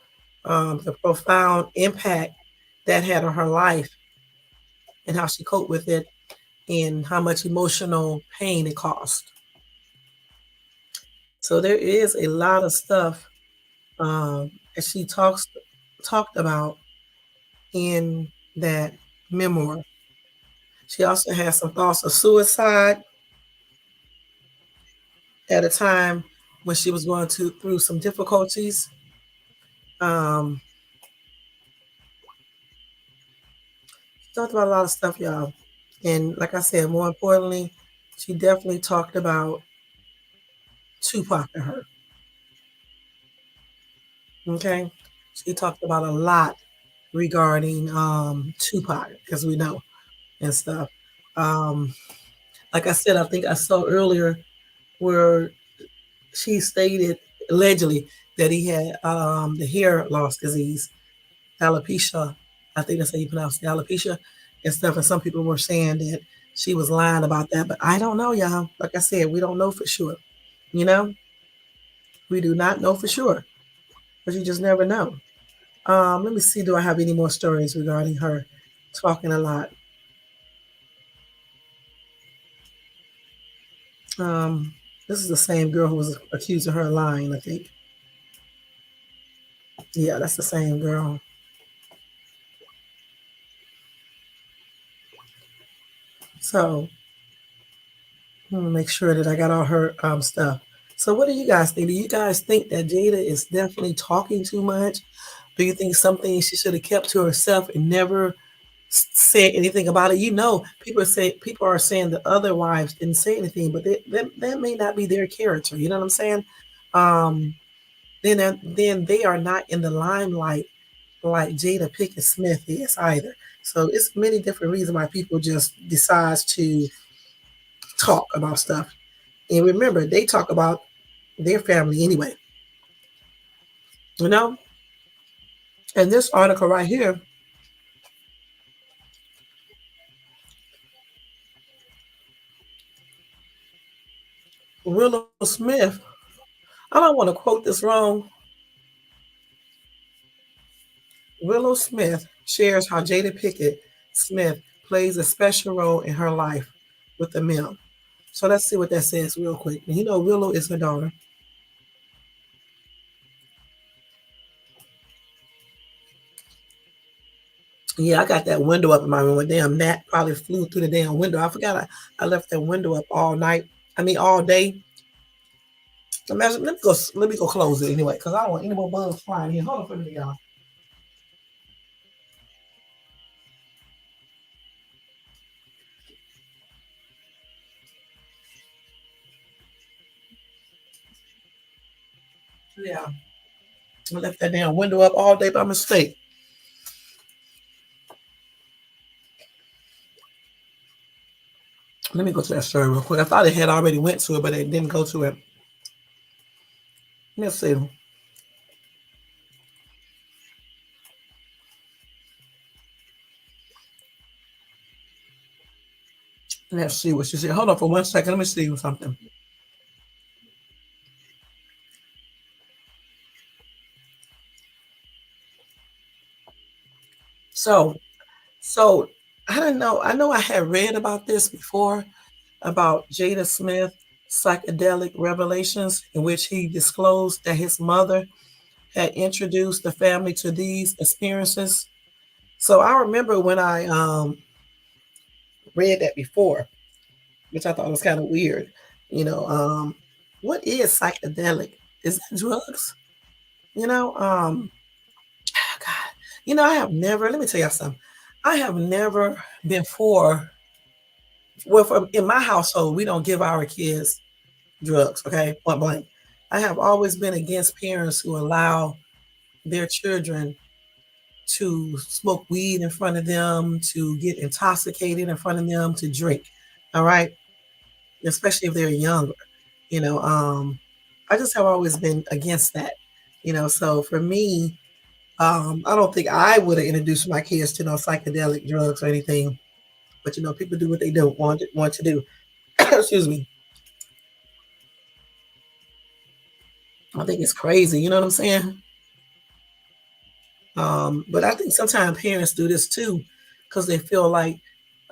the profound impact that had on her life and how she coped with it and how much emotional pain it caused. So there is a lot of stuff that she talked about in that memoir. She also has some thoughts of suicide at a time when she was going through some difficulties. Um, she talked about a lot of stuff, y'all. And like I said, more importantly, she definitely talked about Tupac and her. Okay. She talked about a lot regarding Tupac, as we know, and stuff. Um, like I said, I think I saw earlier where she stated allegedly that he had the hair loss disease, alopecia. I think that's how you pronounce it, alopecia and stuff. And some people were saying that she was lying about that, but I don't know, y'all. Like I said, we don't know for sure. You know, we do not know for sure, but you just never know. Let me see. Do I have any more stories regarding her talking a lot? Um, this is the same girl who was accusing her of lying, I think. Yeah, that's the same girl. So make sure that I got all her stuff. So what do you guys think? Do you guys think that Jada is definitely talking too much? Do you think something she should have kept to herself and never said anything about it? People are saying the other wives didn't say anything, but that may not be their character. You know what I'm saying? Um, then they are not in the limelight like Jada Pinkett Smith is either. So it's many different reasons why people just decides to talk about stuff. And remember, they talk about their family anyway. You know? And this article right here, Willow Smith, I don't want to quote this wrong. Willow Smith shares how Jada Pinkett Smith plays a special role in her life with the mill. So let's see what that says real quick. And Willow is her daughter. Yeah, I got that window up in my room. A damn gnat probably flew through the damn window. I forgot I left that window up all night. I mean all day. Imagine, let me go close it anyway, because I don't want any more bugs flying here. Hold on for a minute, y'all. Yeah. I left that damn window up all day by mistake. Let me go to that story real quick. I thought it had already went to it, but it didn't go to it. Let's see. Let's see what she said. Hold on for 1 second. Let me see something. So, so I don't know. I know I had read about this before about Jada Smith psychedelic revelations, in which he disclosed that his mother had introduced the family to these experiences. So I remember when I read that before, which I thought was kind of weird. You know, what is psychedelic? Is it drugs? You know, God, I have never. Let me tell you something. I have never been for. Well, in my household, we don't give our kids drugs. Okay, point blank. I have always been against parents who allow their children to smoke weed in front of them, to get intoxicated in front of them, to drink. All right, especially if they're younger. You know, I just have always been against that. So for me, I don't think I would have introduced my kids to no psychedelic drugs or anything. But people do what they don't want to do. Excuse me. I think it's crazy. You know what I'm saying? But I think sometimes parents do this too, because they feel like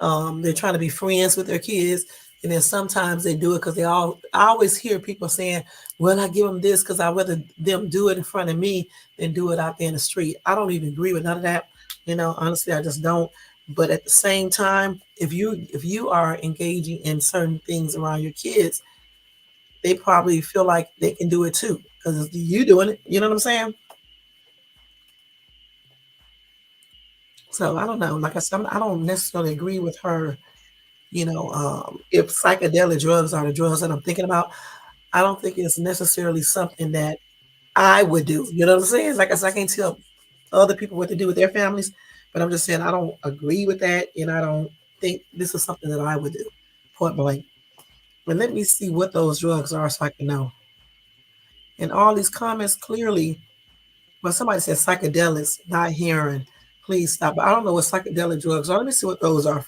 they're trying to be friends with their kids, and then sometimes they do it because I always hear people saying, "Well, I give them this because I rather them do it in front of me than do it out there in the street." I don't even agree with none of that. Honestly, I just don't. But at the same time, if you are engaging in certain things around your kids, they probably feel like they can do it too because you doing it. You know what I'm saying? So I don't know. Like I said, I don't necessarily agree with her. If psychedelic drugs are the drugs that I'm thinking about, I don't think it's necessarily something that I would do. You know what I'm saying? Like I said, I can't tell other people what to do with their families, but I'm just saying I don't agree with that, and I don't think this is something that I would do. Point blank. But let me see what those drugs are so I can know. And all these comments clearly, well, somebody said psychedelics, not heroin. Please stop. But I don't know what psychedelic drugs are. Let me see what those are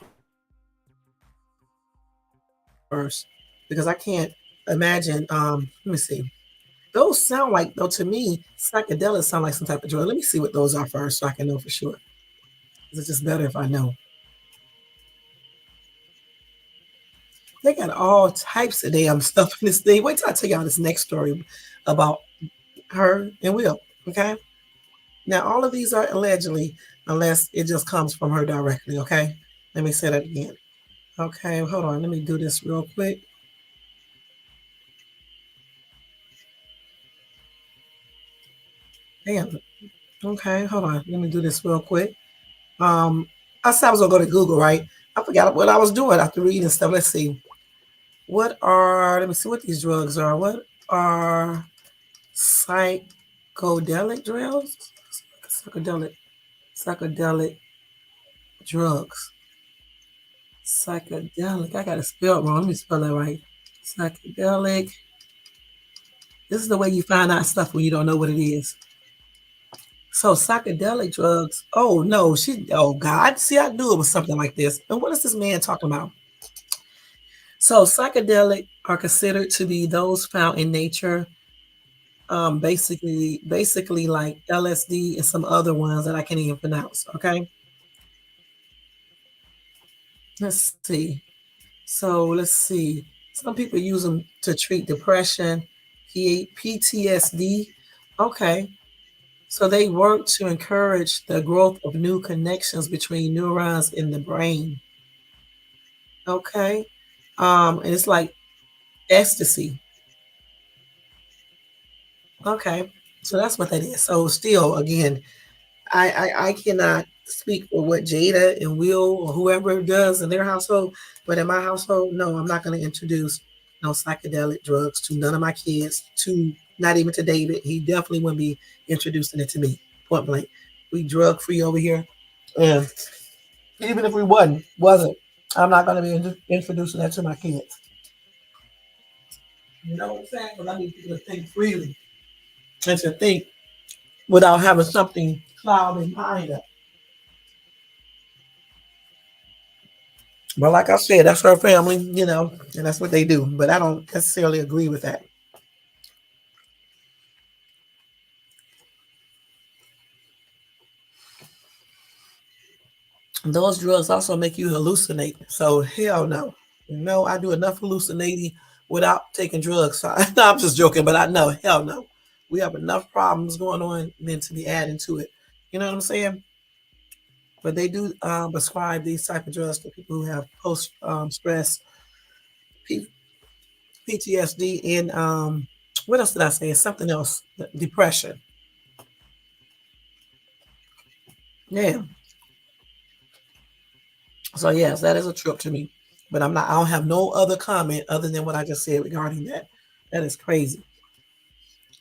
first, because I can't imagine. Let me see. Those sound like, though, to me, psychedelics sound like some type of drug. Let me see what those are first, so I can know for sure. It's just better if I know. They got all types of damn stuff in this thing. Wait till I tell y'all this next story about her and Will. Okay. Now, all of these are allegedly, unless it just comes from her directly. Okay. Let me say that again. Okay. Hold on. Let me do this real quick. Damn. Okay. Hold on. Let me do this real quick. Um, I said I was going to go to Google, right? I forgot what I was doing after reading stuff. Let's see. Let me see what these drugs are. What are psychedelic drugs? Psychedelic, psychedelic drugs. Psychedelic. I got to spell it wrong. Let me spell that right. Psychedelic. This is the way you find out stuff when you don't know what it is. So psychedelic drugs. Oh no, oh God. See, I knew it was something like this. And what is this man talking about? So psychedelic are considered to be those found in nature. Basically like LSD and some other ones that I can't even pronounce. Okay. Let's see. Let's see. Some people use them to treat depression, PTSD. Okay. So they work to encourage the growth of new connections between neurons in the brain. Okay. And it's like ecstasy. Okay. So that's what that is. So still, again, I cannot speak for what Jada and Will or whoever does in their household, but in my household, no, I'm not going to introduce no psychedelic drugs to none of my kids, to not even to David. He definitely wouldn't be introducing it to me, point blank. We drug free over here. And even if we wasn't, I'm not going to be introducing that to my kids. You know what I'm saying? Because I need people to think freely and to think without having something clouding behind it. But like I said, that's her family, and that's what they do. But I don't necessarily agree with that. Those drugs also make you hallucinate. So hell no. No, I do enough hallucinating without taking drugs. So, no, I'm just joking, but I know, hell no. We have enough problems going on than to be adding to it. You know what I'm saying? But they do prescribe these type of drugs to people who have post stress, P- PTSD, and what else did I say? Something else, depression. Yeah. So yes, that is a trip to me. But I'm not. I don't have no other comment other than what I just said regarding that. That is crazy.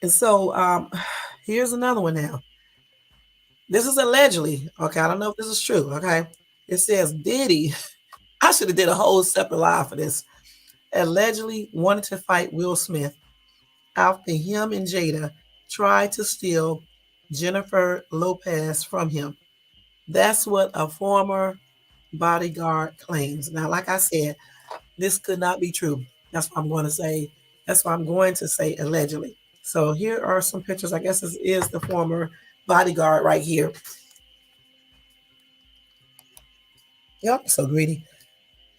And so here's another one now. This is allegedly okay. I don't know if this is true. Okay, it says Diddy. I should have did a whole separate live for this. Allegedly wanted to fight Will Smith after him and Jada tried to steal Jennifer Lopez from him. That's what a former bodyguard claims. Now, like I said, this could not be true. That's what I'm going to say. That's what I'm going to say allegedly. So here are some pictures. I guess this is the former bodyguard right here. Yep, so greedy.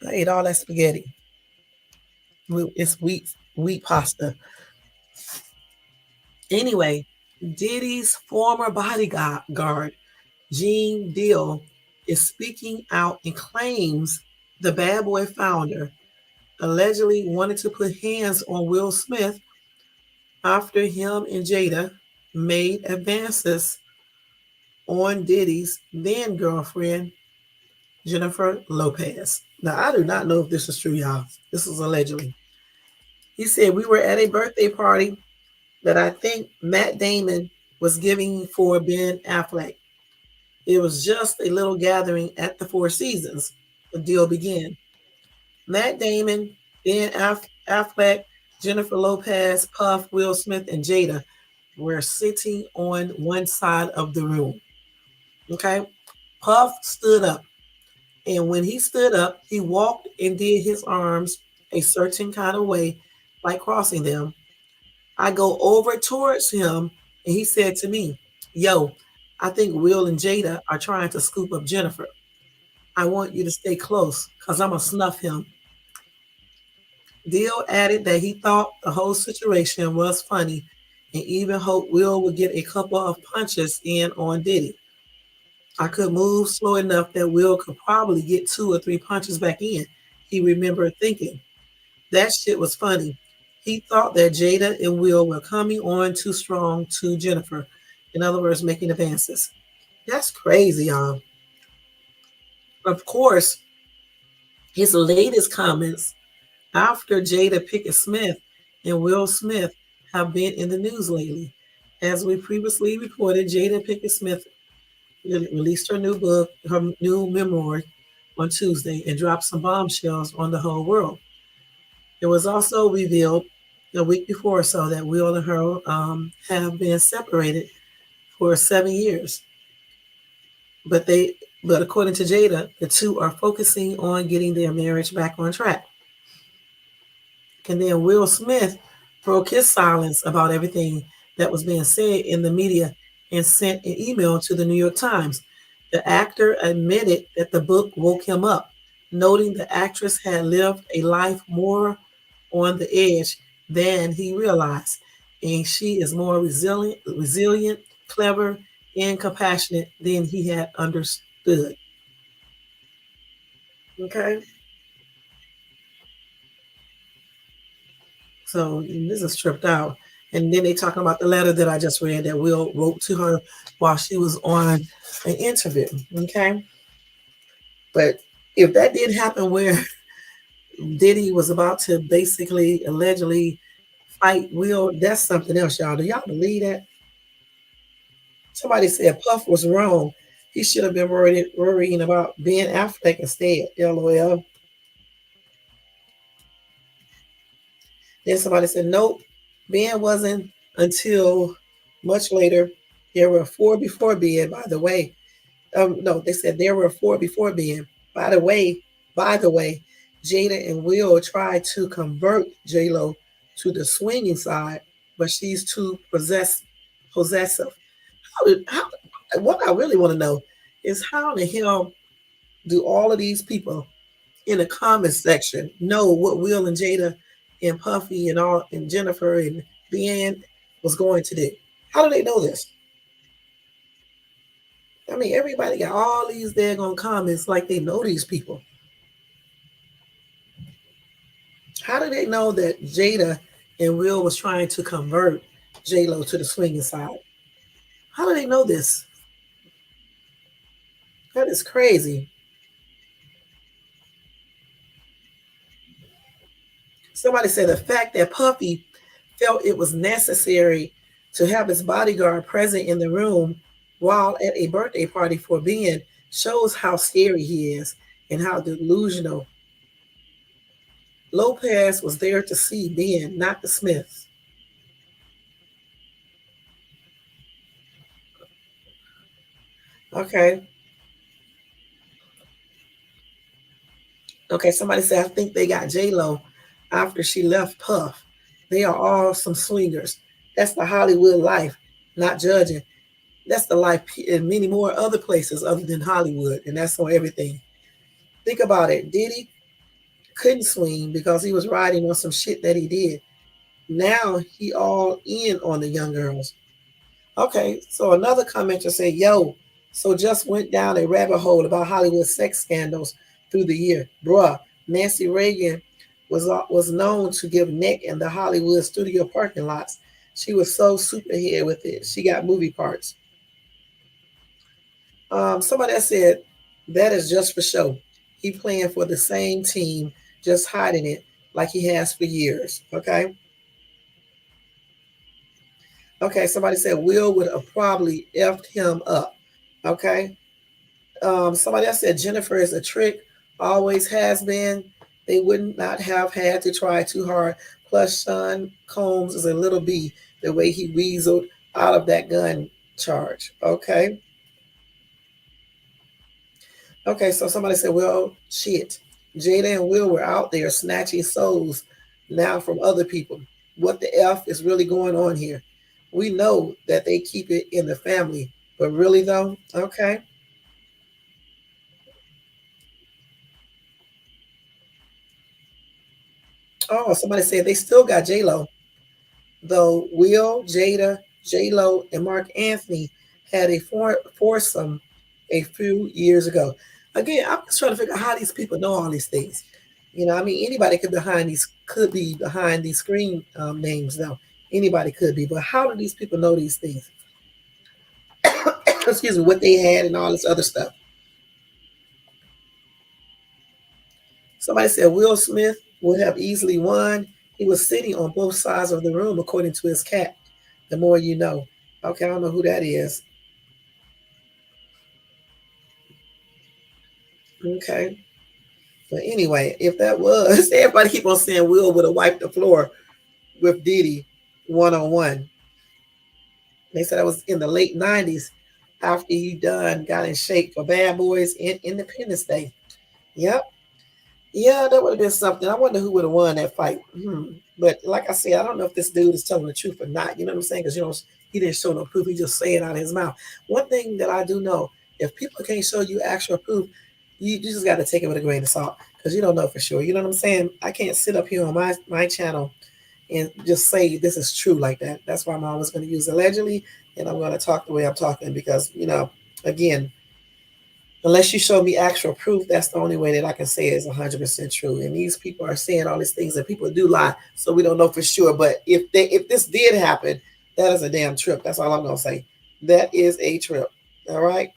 I ate all that spaghetti. It's wheat pasta. Anyway, Diddy's former bodyguard, Gene Deal, is speaking out and claims the Bad Boy founder allegedly wanted to put hands on Will Smith after him and Jada made advances on Diddy's then girlfriend, Jennifer Lopez. Now, I do not know if this is true, y'all. This is allegedly. He said, we were at a birthday party that I think Matt Damon was giving for Ben Affleck. It was just a little gathering at the Four Seasons. The deal began. Matt Damon, Ben Affleck, Jennifer Lopez, Puff, Will Smith, and Jada were sitting on one side of the room. Okay. Puff stood up. And when he stood up, he walked and did his arms a certain kind of way, like crossing them. I go over towards him and he said to me, Yo, I think Will and Jada are trying to scoop up Jennifer. I want you to stay close because I'm going to snuff him. Deal added that he thought the whole situation was funny and even hoped Will would get a couple of punches in on Diddy. I could move slow enough that Will could probably get 2 or 3 punches back in. He remembered thinking. That shit was funny. He thought that Jada and Will were coming on too strong to Jennifer. In other words, making advances. That's crazy, y'all. Of course, his latest comments after Jada Pinkett Smith and Will Smith have been in the news lately. As we previously reported, Jada Pinkett Smith released her new book, her new memoir on Tuesday, and dropped some bombshells on the whole world. It was also revealed a week before or so that Will and her have been separated for 7 years. But but according to Jada, the two are focusing on getting their marriage back on track. And then Will Smith broke his silence about everything that was being said in the media and sent an email to the New York Times. The actor admitted that the book woke him up, noting the actress had lived a life more on the edge than he realized, and she is more resilient, clever, and compassionate than he had understood. Okay, so this is stripped out. And then they talking about the letter that I just read that Will wrote to her while she was on an interview. Okay, but if that did happen where Diddy was about to basically allegedly fight Will, that's something else, y'all. Do y'all believe that? Somebody said Puff was wrong. He should have been worrying about Ben Affleck instead. LOL. Then somebody said, nope, Ben wasn't until much later. There were four before Ben, by the way. No, they said there were four before Ben. By the way, Jada and Will tried to convert J-Lo to the swinging side, but she's too possessive. What I really want to know is how the hell do all of these people in the comments section know what Will and Jada and Puffy and all and Jennifer and Ben was going to do? How do they know this? I mean, everybody got all these daggone comments like they know these people. How do they know that Jada and Will was trying to convert J Lo to the swinging side? How do they know this? That is crazy. Somebody said the fact that Puffy felt it was necessary to have his bodyguard present in the room while at a birthday party for Ben shows how scary he is and how delusional. Lopez was there to see Ben, not the Smiths. Okay. Okay, somebody said I think they got J Lo after she left Puff. They are all some swingers. That's the Hollywood life, not judging. That's the life in many more other places other than Hollywood, and that's on everything. Think about it. Diddy couldn't swing because he was riding on some shit that he did. Now he all in on the young girls. Okay, so another commenter said, "Yo, so just went down a rabbit hole about Hollywood sex scandals through the year, bruh. Nancy Reagan was known to give neck in the Hollywood studio parking lots. She was so superhead with it. She got movie parts." Somebody else said that is just for show. He playing for the same team, just hiding it like he has for years. Okay. Okay. Somebody said Will would have probably effed him up. Okay. Somebody else said Jennifer is a trick, always has been. They would not have had to try too hard. Plus, Sean Combs is a little B the way he weaseled out of that gun charge. Okay. Okay, so somebody said, well, shit. Jada and Will were out there snatching souls now from other people. What the F is really going on here? We know that they keep it in the family, but really though, okay. Oh, somebody said they still got J Lo, though Will, Jada, J Lo, and Mark Anthony had a foursome a few years ago. Again, I'm just trying to figure out how these people know all these things. You know, I mean, anybody could be behind these screen names now. Anybody could be, but how do these people know these things? Excuse me, what they had and all this other stuff. Somebody said Will Smith would have easily won. He was sitting on both sides of the room, according to his cat. The more you know. Okay, I don't know who that is. Okay. But anyway, if that was, everybody keep on saying Will would have wiped the floor with Diddy one on one. They said that was in the late 90s after he done got in shape for Bad Boys in Independence Day. Yep. Yeah, that would have been something. I wonder who would have won that fight. But like I said, I don't know if this dude is telling the truth or not. You know what I'm saying? Because he didn't show no proof. He just saying it out of his mouth. One thing that I do know, if people can't show you actual proof, you just got to take it with a grain of salt because you don't know for sure. You know what I'm saying? I can't sit up here on my channel and just say this is true like that. That's why I'm always going to use allegedly, and I'm going to talk the way I'm talking because again, unless you show me actual proof, that's the only way that I can say it's 100% true. And these people are saying all these things, and people do lie, so we don't know for sure. But if this did happen, that is a damn trip. That's all I'm gonna say. That is a trip. All right.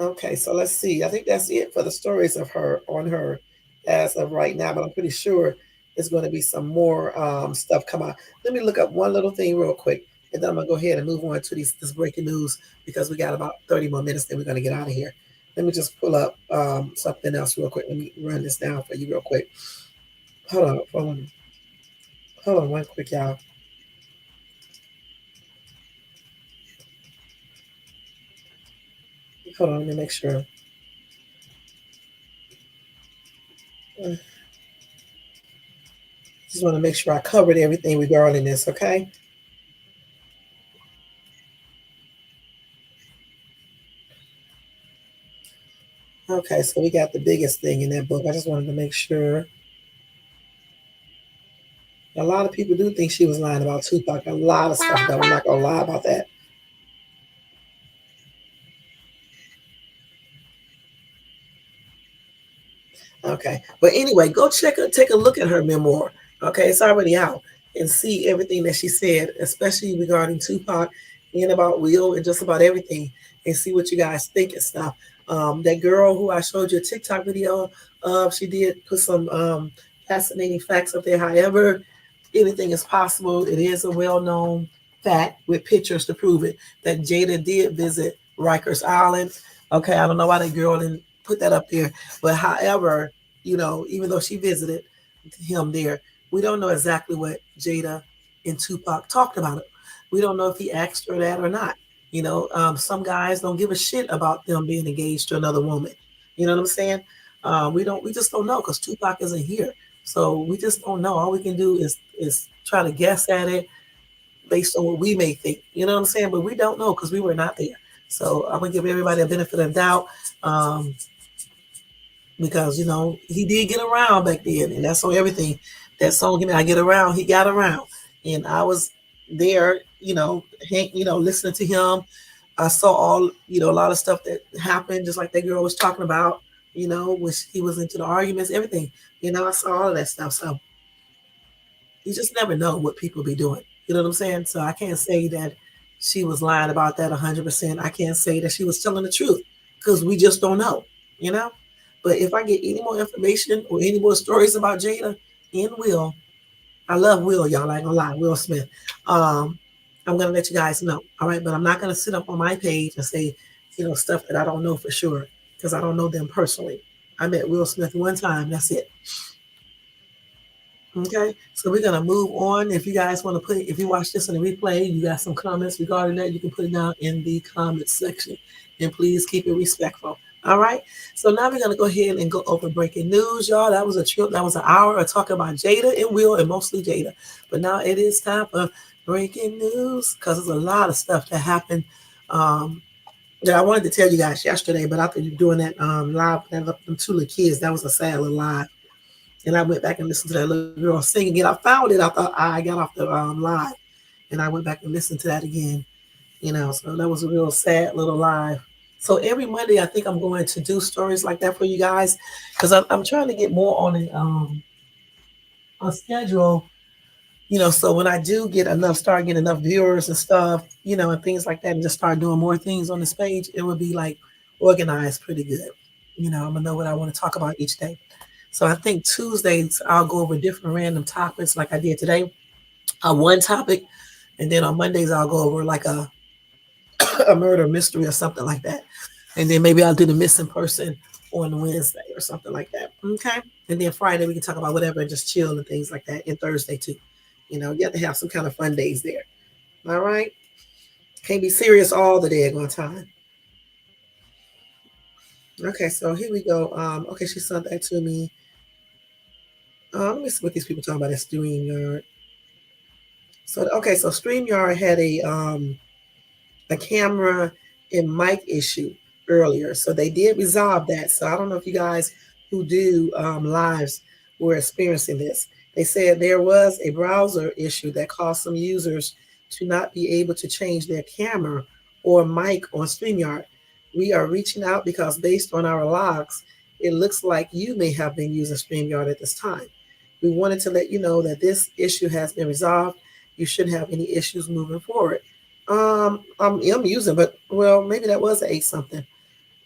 Okay, so let's see. I think that's it for the stories of her on her as of right now, but I'm pretty sure there's going to be some more stuff come out. Let me look up one little thing real quick, and then I'm gonna go ahead and move on to this breaking news because we got about 30 more minutes, then we're gonna get out of here. Let me just pull up something else real quick. Let me run this down for you real quick. Hold on one quick, y'all. Hold on, let me make sure. Uh, Just want to make sure I covered everything regarding this, okay? Okay, so we got the biggest thing in that book. I just wanted to make sure. A lot of people do think she was lying about Tupac. A lot of stuff, though. I'm not gonna lie about that. Okay, but anyway, go take a look at her memoir. Okay, it's already out, and see everything that she said, especially regarding Tupac and about Will and just about everything, and see what you guys think and stuff. That girl who I showed you a TikTok video of, she did put some fascinating facts up there. However, anything is possible. It is a well-known fact with pictures to prove it that Jada did visit Rikers Island. Okay, I don't know why that girl didn't put that up there, but however, even though she visited him there, we don't know exactly what Jada and Tupac talked about it. We don't know if he asked her that or not. Some guys don't give a shit about them being engaged to another woman. You know what I'm saying? We don't. We just don't know because Tupac isn't here. So we just don't know. All we can do is try to guess at it based on what we may think. You know what I'm saying? But we don't know because we were not there. So I'm gonna give everybody a benefit of the doubt. Because he did get around back then, and that's on everything. That song, I get around, he got around, and I was there, listening to him. I saw all, a lot of stuff that happened, just like that girl was talking about, when he was into the arguments, everything. I saw all of that stuff. So you just never know what people be doing. You know what I'm saying? So I can't say that she was lying about that 100%. I can't say that she was telling the truth because we just don't know, you know? But if I get any more information or any more stories about Jada and Will, I love Will, y'all. I ain't gonna lie, Will Smith. I'm gonna let you guys know. All right, but I'm not gonna sit up on my page and say, stuff that I don't know for sure because I don't know them personally. I met Will Smith one time. That's it. Okay, so we're gonna move on. If you guys want to if you watch this on the replay, you got some comments regarding that, you can put it down in the comments section, and please keep it respectful. All right. So now we're gonna go ahead and go over breaking news, y'all. That was a trip. That was an hour of talking about Jada and Will, and mostly Jada. But now it is time for breaking news because there's a lot of stuff that happened. That I wanted to tell you guys yesterday, but after doing that live, that them two little kids, that was a sad little live. And I went back and listened to that little girl sing again. I found it after I got off the live, and I went back and listened to that again. So that was a real sad little live. So every Monday, I think I'm going to do stories like that for you guys because I'm trying to get more on a schedule. So when I do start getting enough viewers and stuff, and things like that, and just start doing more things on this page, it would be like organized pretty good. I'm gonna know what I want to talk about each day. So I think Tuesdays I'll go over different random topics like I did today, one topic, and then on Mondays I'll go over like a murder mystery or something like that, and then maybe I'll do the missing person on Wednesday or something like that. Okay, and then Friday we can talk about whatever and just chill and things like that, and Thursday too. You have to have some kind of fun days there. All right, can't be serious all the daggone time. Okay, so here we go. Okay, she sent that to me. Let me see what these people talking about at StreamYard. So okay, so StreamYard had a camera and mic issue earlier, so they did resolve that. So I don't know if you guys who do lives were experiencing this. They said there was a browser issue that caused some users to not be able to change their camera or mic on StreamYard. We are reaching out because based on our logs, it looks like you may have been using StreamYard at this time. We wanted to let you know that this issue has been resolved. You shouldn't have any issues moving forward. I'm using, but well, maybe that was an 8 something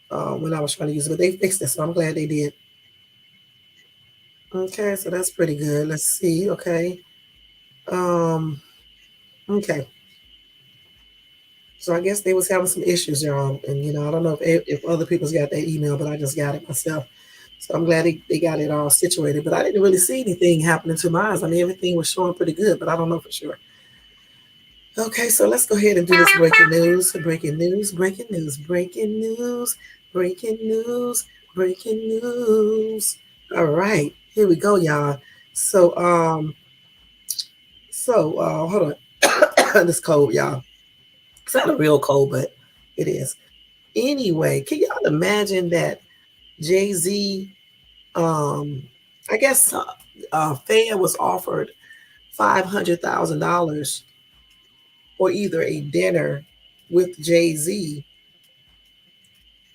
when I was trying to use it, but they fixed it, so I'm glad they did. Okay, so that's pretty good. Let's see. Okay. Um, okay. So I guess they was having some issues, y'all. And I don't know if other people's got that email, but I just got it myself. So I'm glad they got it all situated. But I didn't really see anything happening to mine. I mean, everything was showing pretty good, but I don't know for sure. Okay, so let's go ahead and do this breaking news. Breaking news, breaking news, breaking news, breaking news, breaking news. All right, here we go, y'all. So hold on. This cold, y'all. It's not a real cold, but it is. Anyway, can y'all imagine that Jay-Z, um, I guess fan was offered $500,000 or either a dinner with Jay-Z,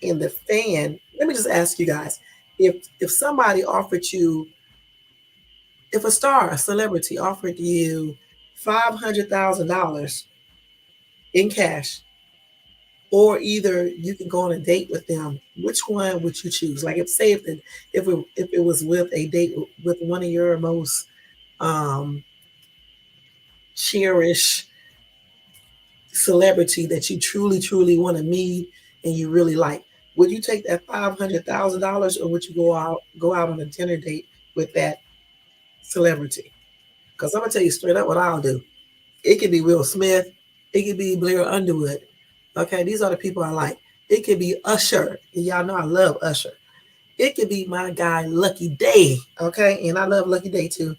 and the fan, let me just ask you guys, if somebody offered you, if a star, a celebrity offered you $500,000 in cash, or either you can go on a date with them, which one would you choose? Like if it was with a date with one of your most um cherished celebrity that you truly want to meet and you really like, would you take that $500,000, or would you go out on a dinner date with that celebrity? Because I'm gonna tell you straight up what I'll do. It could be Will Smith, it could be Blair Underwood. Okay, these are the people I like. It could be Usher, and y'all know I love Usher. It could be my guy Lucky Day, okay, and I love Lucky Day too.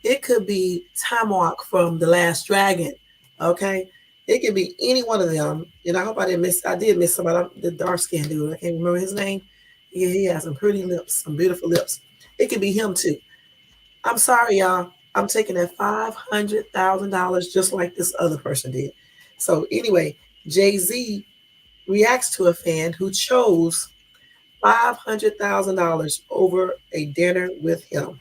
It could be Tamok from The Last Dragon, okay. It could be any one of them, and I hope I didn't miss. I did miss somebody, the dark skinned dude. I can't remember his name. Yeah, he has some pretty lips, some beautiful lips. It could be him too. I'm sorry, y'all. I'm taking that $500,000 just like this other person did. So anyway, Jay Z reacts to a fan who chose $500,000 over a dinner with him.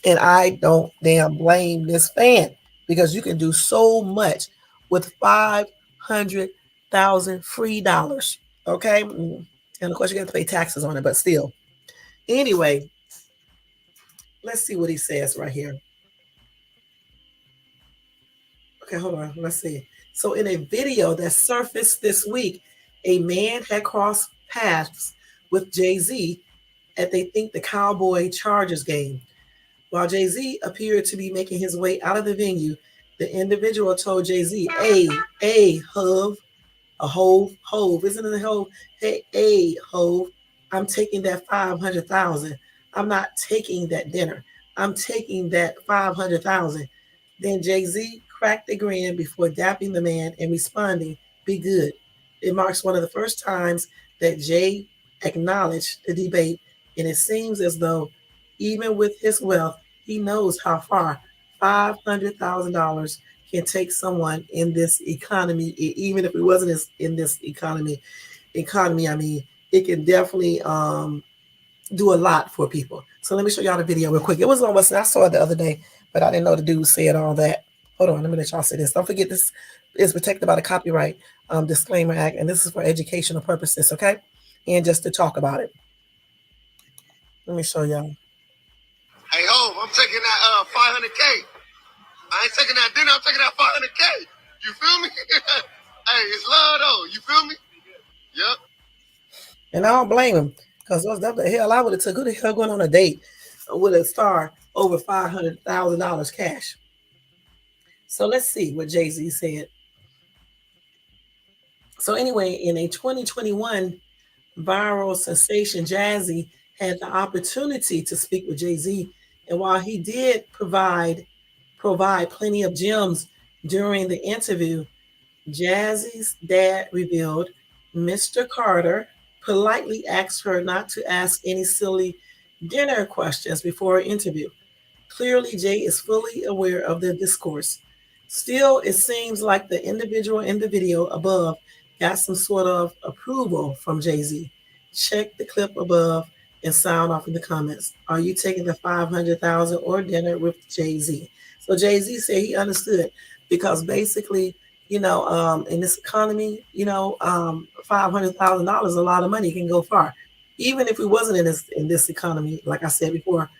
And I don't damn blame this fan, because you can do so much with 500,000 free dollars. Okay. And of course, you got to pay taxes on it, but still. Anyway, let's see what he says right here. Okay, hold on. Let's see. So, in a video that surfaced this week, a man had crossed paths with Jay Z at they think the Cowboy Chargers game. While Jay Z appeared to be making his way out of the venue, the individual told Jay Z, "Hey, Hove, a Hove, isn't it a Hove? Hey, Hove, I'm taking that 500,000. I'm not taking that dinner. I'm taking that 500,000." Then Jay Z cracked a grin before dapping the man and responding, "Be good." It marks one of the first times that Jay acknowledged the debate, and it seems as though, even with his wealth, he knows how far $500,000 can take someone in this economy. Even if it wasn't in this economy, I mean, it can definitely do a lot for people. So let me show y'all the video real quick. It was almost, I saw it the other day, but I didn't know the dude said all that. Hold on, let me let y'all see this. Don't forget, this is protected by the Copyright Disclaimer Act, and this is for educational purposes, okay? And just to talk about it. Let me show y'all.
Hey, Hov, I'm taking that 500K. I ain't taking that dinner. I'm taking that 500K. You feel me? Hey, it's love though. You feel me? Yep.
And I don't blame him, because that's the hell I would have took. Who the hell going on a date with a star over $500,000 cash? So let's see what Jay Z said. So anyway, in a 2021 viral sensation, Jazzy had the opportunity to speak with Jay Z, and while he did provide plenty of gems during the interview, Jazzy's dad revealed Mr. Carter politely asked her not to ask any silly dinner questions before her interview. Clearly, Jay is fully aware of the discourse. Still, it seems like the individual in the video above got some sort of approval from Jay Z. Check the clip above and sound off in the comments. Are you taking the 500,000 or dinner with Jay Z? So Jay Z said he understood because basically, in this economy, $500,000 a lot of money can go far. Even if we wasn't in this economy, like I said before,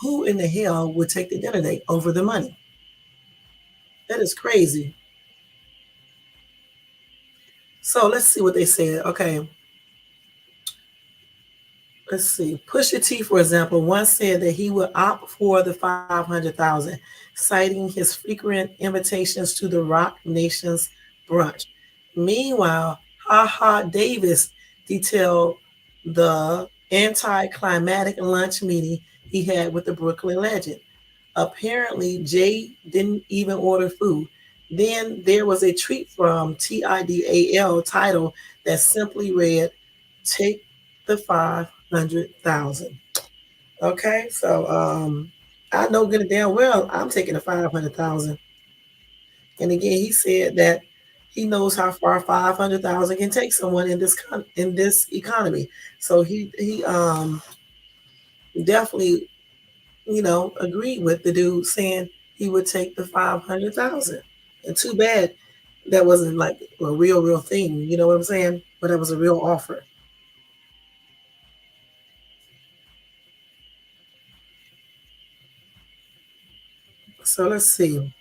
who in the hell would take the dinner date over the money? That is crazy. So let's see what they said. Okay, let's see. Pusha T, for example, once said that he would opt for the 500,000, citing his frequent invitations to the Rock Nation's brunch. Meanwhile, Haha Davis detailed the anticlimactic lunch meeting he had with the Brooklyn legend. Apparently, Jay didn't even order food. Then there was a tweet from TIDAL title that simply read, "Take the 500,000." Okay, so I know good and damn well I'm taking the 500,000. And again, he said that he knows how far 500,000 can take someone in this economy. So he definitely agreed with the dude saying he would take the 500,000. And too bad that wasn't like a real thing. You know what I'm saying? But it was a real offer. So let's see.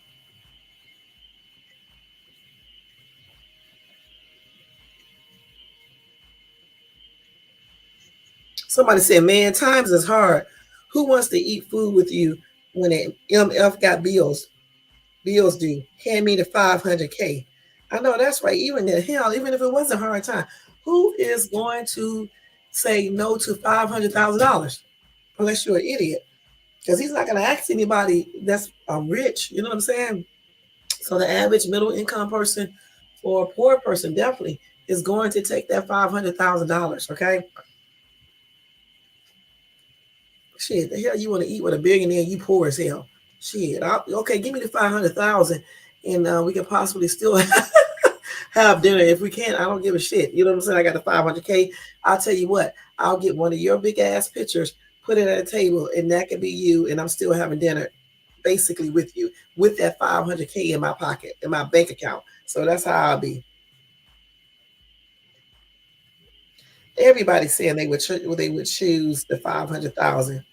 Somebody said, "Man, times is hard. Who wants to eat food with you when an MF got bills? Bills due. Hand me the 500K." I know that's right. Even the hell, even if it was a hard time, who is going to say no to $500,000 unless you're an idiot? Because he's not going to ask anybody that's rich. You know what I'm saying? So the average middle income person or a poor person definitely is going to take that $500,000. Okay, shit, the hell you want to eat with a billionaire? You poor as hell. Shit, okay, give me the 500,000, and we can possibly still have dinner. If we can't, I don't give a shit. You know what I'm saying? I got the 500K. I'll tell you what. I'll get one of your big ass pictures, put it at a table, and that could be you, and I'm still having dinner, basically with you, with that 500K in my pocket, in my bank account. So that's how I'll be. Everybody's saying they would choose the 500,000.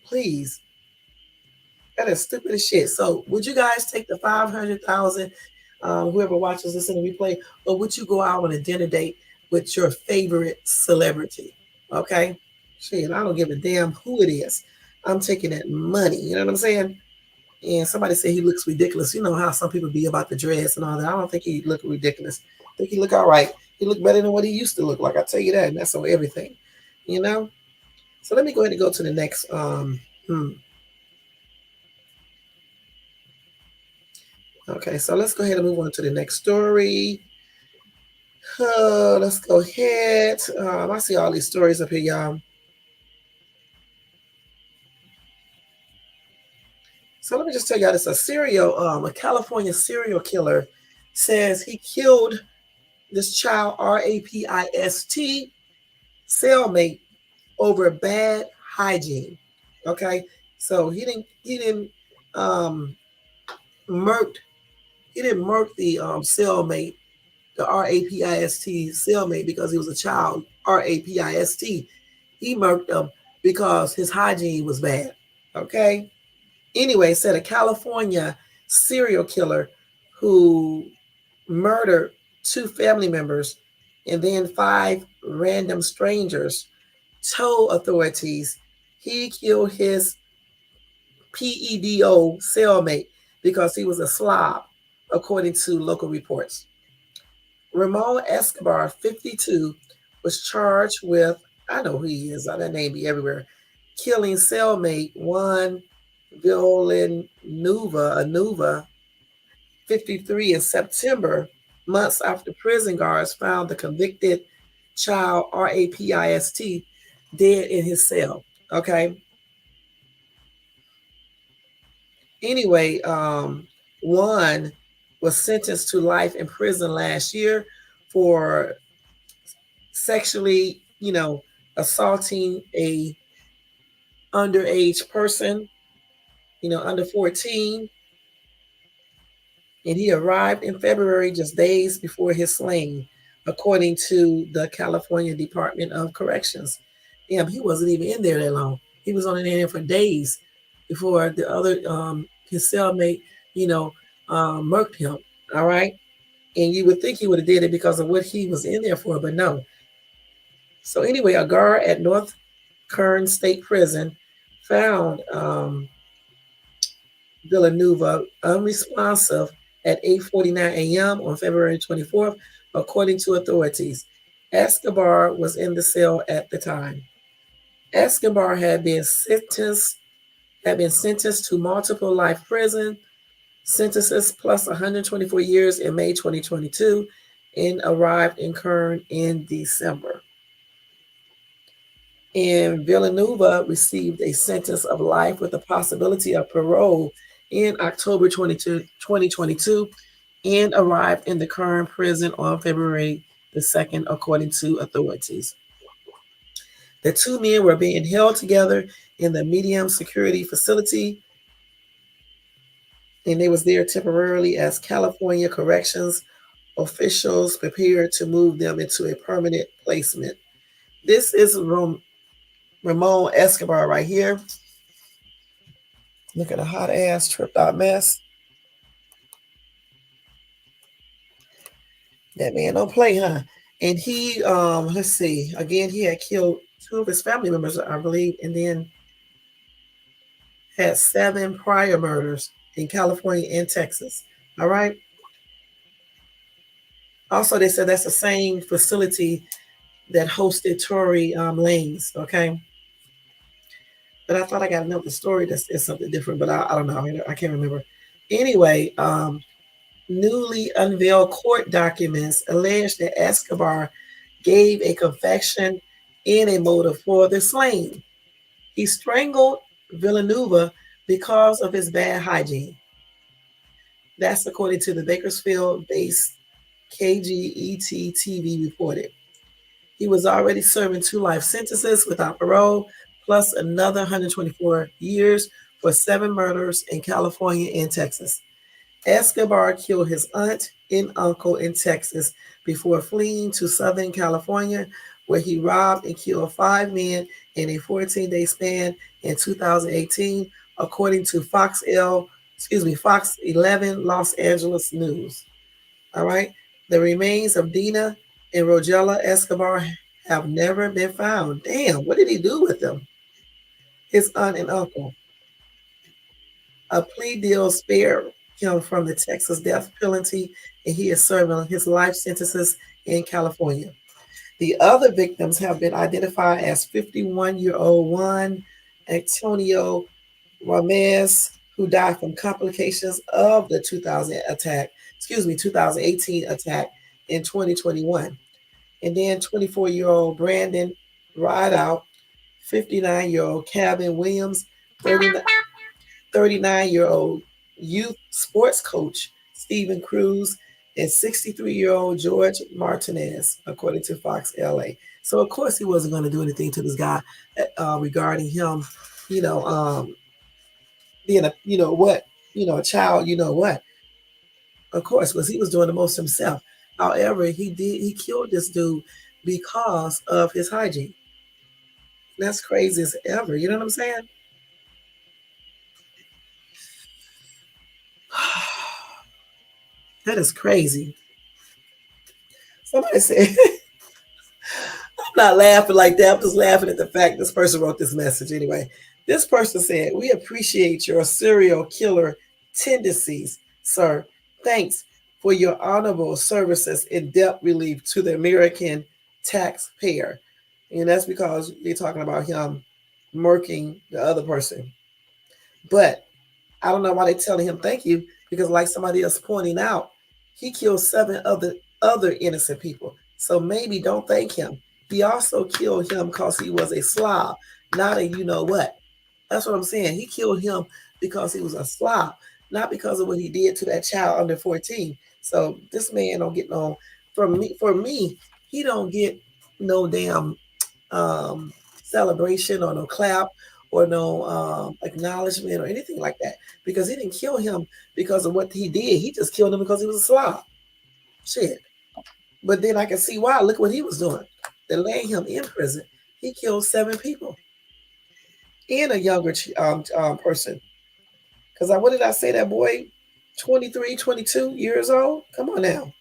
Please, that is stupid as shit. So would you guys take the 500,000? Whoever watches this in the replay, or would you go out on a dinner date with your favorite celebrity? Okay, shit, I don't give a damn who it is. I'm taking that money. You know what I'm saying? And somebody said he looks ridiculous. You know how some people be about the dress and all that. I don't think he look ridiculous. I think he look all right. He look better than what he used to look like. I tell you that, and that's on everything. You know. So let me go ahead and go to the next. Okay, so let's go ahead and move on to the next story. Let's go ahead. I see all these stories up here, y'all. So let me just tell y'all this: a California serial killer says he killed this child RAPIST cellmate over bad hygiene. Okay, so he didn't um murk the cellmate, the RAPIST cellmate, because he was a child. RAPIST. He murked him because his hygiene was bad. Okay. Anyway, said a California serial killer who murdered two family members and then five random strangers told authorities he killed his PEDO cellmate because he was a slob, according to local reports. Ramon Escobar, 52, was charged with, I know who he is, that name be everywhere, killing cellmate Juan Villanueva, 53, in September, months after prison guards found the convicted child, RAPIST, dead in his cell. Okay. Anyway, one was sentenced to life in prison last year for sexually, assaulting a underage person, under 14, and he arrived in February, just days before his slaying, according to the California Department of Corrections. Damn, he wasn't even in there that long. He was only in there for days before the other his cellmate, you know, murked him. All right, and you would think he would have did it because of what he was in there for, but no. So anyway, a guard at North Kern State Prison found Villanueva unresponsive at 8:49 a.m. on February 24th, according to authorities. Escobar was in the cell at the time. Escobar had been sentenced to multiple life prison sentences plus 124 years in May 2022 and arrived in Kern in December. And Villanueva received a sentence of life with the possibility of parole in October 2022 and arrived in the current prison on February the 2nd, according to authorities. The two men were being held together in the medium security facility, and they was there temporarily as California corrections officials prepared to move them into a permanent placement. This is Ramon Escobar right here. Look at a hot ass tripped out mess. That man don't play, huh? And he, let's see, again, he had killed two of his family members, I believe, and then had 7 prior murders in California and Texas. All right. Also, they said that's the same facility that hosted Tory Lanez. Okay. But I thought I got another story that's something different, but I don't know. I can't remember. Anyway, newly unveiled court documents allege that Escobar gave a confession and a motive for the slaying. He strangled Villanueva because of his bad hygiene. That's according to the Bakersfield based KGET TV reported. He was already serving 2 life sentences without parole, plus another 124 years for 7 murders in California and Texas. Escobar killed his aunt and uncle in Texas before fleeing to Southern California, where he robbed and killed 5 men in a 14-day span in 2018, according to Fox 11 Los Angeles News. All right. The remains of Dina and Rogella Escobar have never been found. Damn, what did he do with them? His aunt and uncle. A plea deal spared him from the Texas death penalty, and he is serving his life sentences in California. The other victims have been identified as 51-year-old Juan Antonio Ramez, who died from complications of the 2018 attack in 2021. And then 24-year-old Brandon Rideout, 59-year-old Calvin Williams, 39-year-old youth sports coach Stephen Cruz, and 63-year-old George Martinez, according to Fox LA. So of course he wasn't going to do anything to this guy regarding him, you know, being a child, Of course, because he was doing the most himself. However, he killed this dude because of his hygiene. That's crazy as ever. You know what I'm saying? That is crazy. Somebody said, I'm not laughing like that. I'm just laughing at the fact this person wrote this message anyway. This person said, "We appreciate your serial killer tendencies, sir. Thanks for your honorable services in debt relief to the American taxpayer." And that's because they're talking about him murking the other person. But I don't know why they're telling him thank you, because like somebody else pointing out, he killed 7 other innocent people. So maybe don't thank him. He also killed him because he was a slob, not a you know what. That's what I'm saying. He killed him because he was a slob, not because of what he did to that child under 14. So this man don't get no from me. For me, he don't get no damn celebration or no clap or no acknowledgement or anything like that because he didn't kill him because of what he did. He just killed him because he was a slob. Shit. But then I can see why. Look what he was doing. They laying him in prison. He killed 7 people and a younger person. Because what did I say? That boy, 23, 22 years old? Come on now.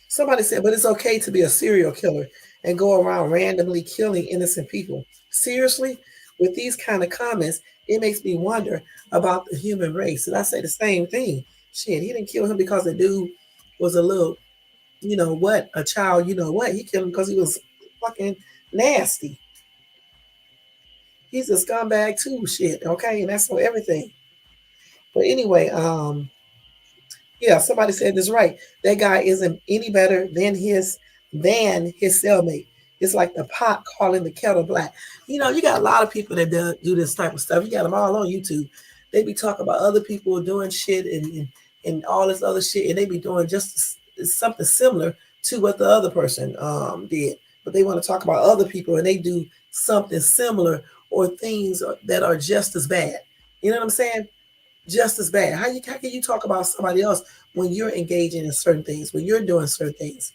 Somebody said, but it's okay to be a serial killer and go around randomly killing innocent people. Seriously, with these kind of comments, it makes me wonder about the human race. And I say the same thing. Shit, he didn't kill him because the dude was a little, you know what, a child, you know what. He killed him because he was fucking nasty. He's a scumbag too, shit, okay? And that's for everything. But anyway, yeah, somebody said this right. That guy isn't any better than his cellmate. It's like the pot calling the kettle black. You know, you got a lot of people that do this type of stuff. You got them all on YouTube. They be talking about other people doing shit and all this other shit, and they be doing just something similar to what the other person did. But they want to talk about other people, and they do something similar or things that are just as bad. You know what I'm saying? Just as bad. How can you talk about somebody else when you're engaging in certain things, when you're doing certain things?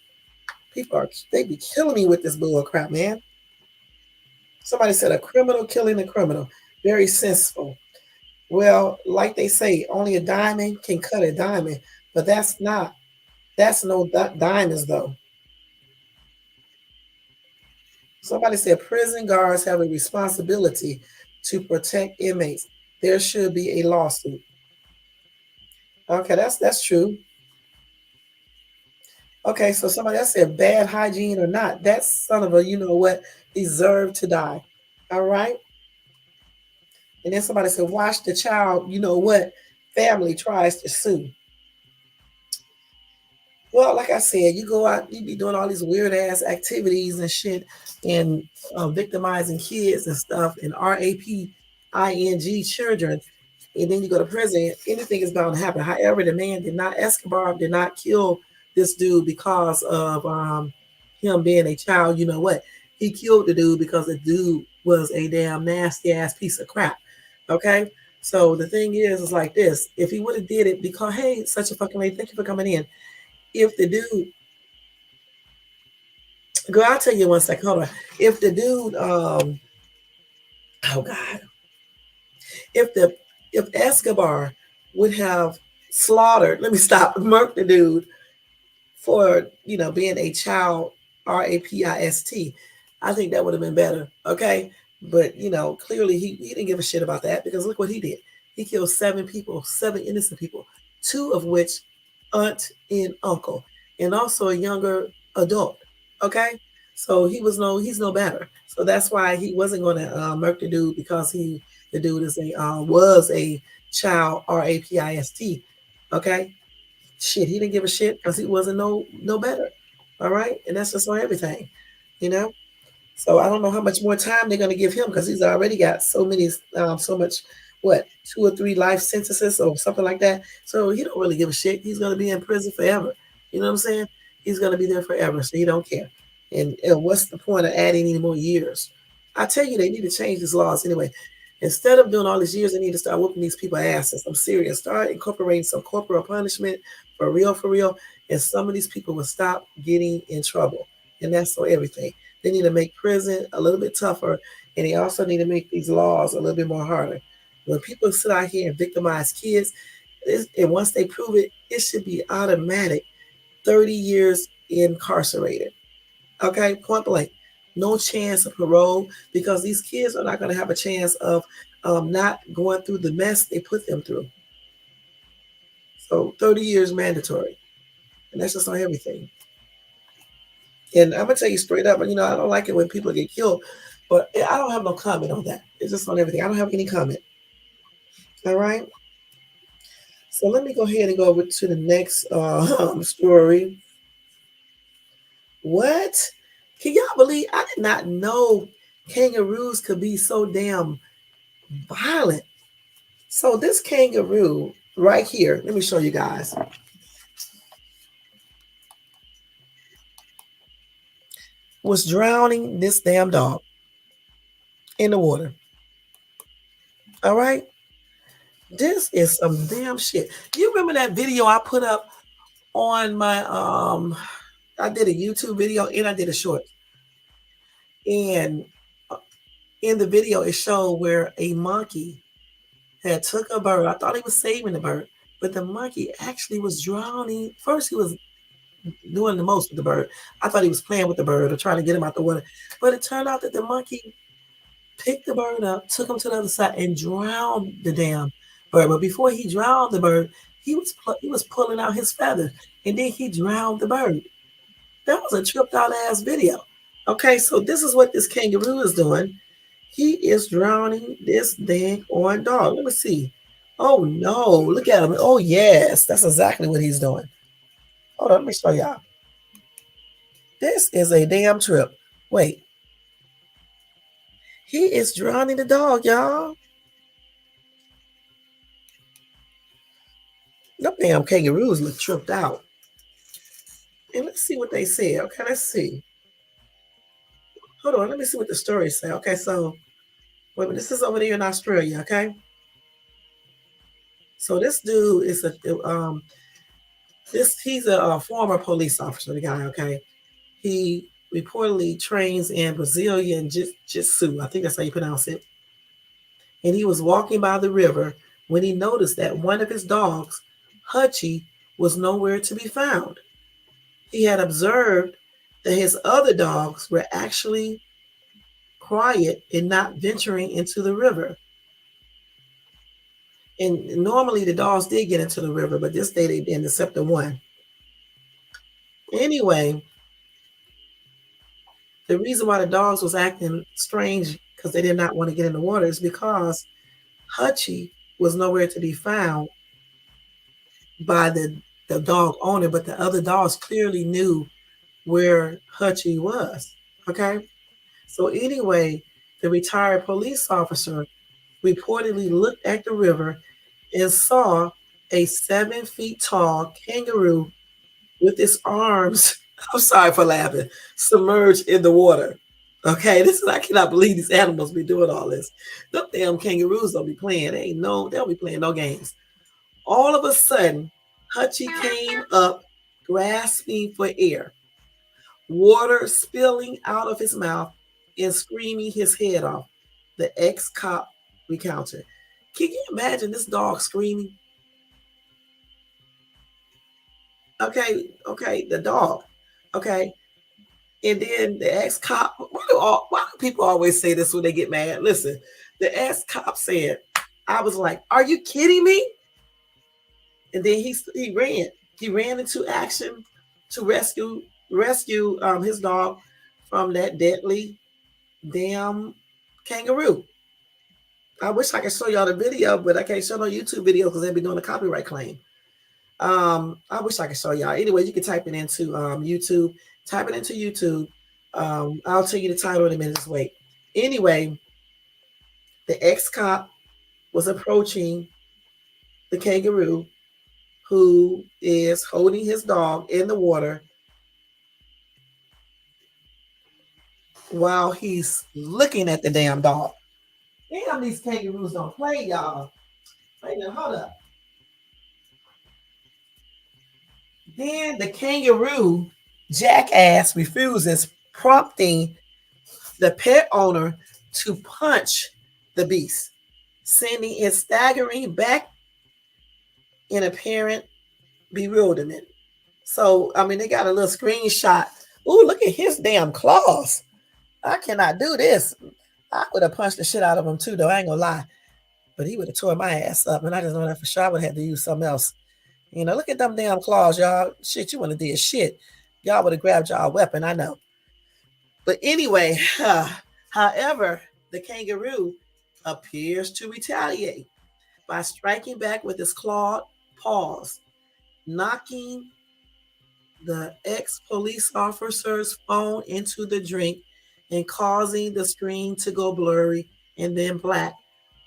They be killing me with this bull crap, man. Somebody said a criminal killing a criminal. Very sensible. Well, like they say, only a diamond can cut a diamond, but that's no diamonds though. Somebody said prison guards have a responsibility to protect inmates. There should be a lawsuit. Okay, that's true. Okay, so somebody else said bad hygiene or not, that son of a you know what deserved to die. All right. And then somebody said, watch the child, you know what, family tries to sue. Well, like I said, you go out, you be doing all these weird ass activities and shit and victimizing kids and stuff and RAPing children. And then you go to prison, anything is bound to happen. However, the man Escobar did not kill this dude because of him being a child. You know what? He killed the dude because the dude was a damn nasty ass piece of crap. Okay? So the thing is like this. If he would have did it because, hey, such a fucking lady, thank you for coming in. If the dude, girl, I'll tell you one second, hold on. If the dude, oh God, if the if Escobar would have slaughtered, let me stop, murked the dude for being a child, RAPIST, I think that would have been better. Okay, but clearly he didn't give a shit about that because look what he did. He killed 7 people, 7 innocent people, 2 of which aunt and uncle, and also a younger adult. Okay, so he's no better. So that's why he wasn't going to murk the dude because the dude was a child, RAPIST. Okay, shit, he didn't give a shit because he wasn't no better. All right, and that's just on everything, you know. So I don't know how much more time they're going to give him because he's already got so much, what, 2 or 3 life sentences or something like that. So he don't really give a shit. He's going to be in prison forever. You know what I'm saying? He's going to be there forever, so he don't care. And what's the point of adding any more years? I tell you, they need to change these laws anyway. Instead of doing all these years, they need to start whooping these people asses. I'm serious. Start incorporating some corporal punishment for real, and some of these people will stop getting in trouble. And that's for everything. They need to make prison a little bit tougher, and they also need to make these laws a little bit more harder. When people sit out here and victimize kids, and once they prove it, it should be automatic 30 years incarcerated. Okay, point blank. No chance of parole because these kids are not going to have a chance of not going through the mess they put them through. So 30 years mandatory. And that's just on everything. And I'm gonna tell you straight up, I don't like it when people get killed, but I don't have no comment on that. It's just on everything. I don't have any comment. All right. So let me go ahead and go over to the next story. What? Can y'all believe I did not know kangaroos could be so damn violent. So this kangaroo right here, let me show you guys, was drowning this damn dog in the water. All right? This is some damn shit. You remember that video I put up on my I did a YouTube video and I did a short. And in the video it showed where a monkey had took a bird. I thought he was saving the bird, but the monkey actually was drowning. First he was doing the most with the bird. I thought he was playing with the bird or trying to get him out the water. But it turned out that the monkey picked the bird up, took him to the other side, and drowned the damn bird. But before he drowned the bird, he was pulling out his feathers, and then he drowned the bird. That was a tripped out ass video. Okay, so this is what this kangaroo is doing. He is drowning this dang on dog. Let me see. Oh no, look at him. Oh yes, that's exactly what he's doing. Hold on, let me show y'all. This is a damn trip. Wait. He is drowning the dog, y'all. Them damn kangaroos look tripped out. And let's see what they say. Okay, let's see. Hold on, let me see what the story say. Okay, so wait a minute, this is over there in Australia, okay? So this dude is he's a former police officer, the guy, okay? He reportedly trains in Brazilian Jiu-Jitsu. I think that's how you pronounce it. And he was walking by the river when he noticed that one of his dogs, Hutchie, was nowhere to be found. He had observed that his other dogs were actually quiet and not venturing into the river. And normally the dogs did get into the river, but this day they didn't, except the one. Anyway, the reason why the dogs was acting strange because they did not want to get in the water is because Hutchie was nowhere to be found by the dog owner, but the other dogs clearly knew where Hutchie was. Okay? So anyway, the retired police officer reportedly looked at the river and saw a 7 feet tall kangaroo with its arms, I'm sorry for laughing, submerged in the water. Okay, I cannot believe these animals be doing all this. Them damn kangaroos don't be playing. They don't be playing no games. All of a sudden, Hutchie came up, grasping for air, water spilling out of his mouth and screaming his head off. The ex-cop recounted. Can you imagine this dog screaming? Okay, the dog. Okay. And then the ex-cop, why do people always say this when they get mad? Listen, the ex-cop said, I was like, are you kidding me? And then he ran. He ran into action to rescue his dog from that deadly damn kangaroo. I wish I could show y'all the video, but I can't show no YouTube video because they'll be doing a copyright claim. I wish I could show y'all. Anyway, you can type it into YouTube. Type it into YouTube. I'll tell you the title in a minute. Just wait. Anyway, the ex-cop was approaching the kangaroo who is holding his dog in the water while he's looking at the damn dog. Damn, these kangaroos don't play, y'all. Wait now, hold up. Then the kangaroo jackass refuses, prompting the pet owner to punch the beast, sending it staggering back in apparent bewilderment. So, I mean, they got a little screenshot. Ooh, look at his damn claws. I cannot do this. I would have punched the shit out of him too, though. I ain't gonna lie. But he would have tore my ass up, and I just know that for sure. I would have had to use something else. You know, look at them damn claws, y'all. Shit, you wouldn't have did shit. Y'all would have grabbed y'all weapon, I know. But anyway, however, the kangaroo appears to retaliate by striking back with its clawed paws, knocking the ex-police officer's phone into the drink and causing the screen to go blurry and then black,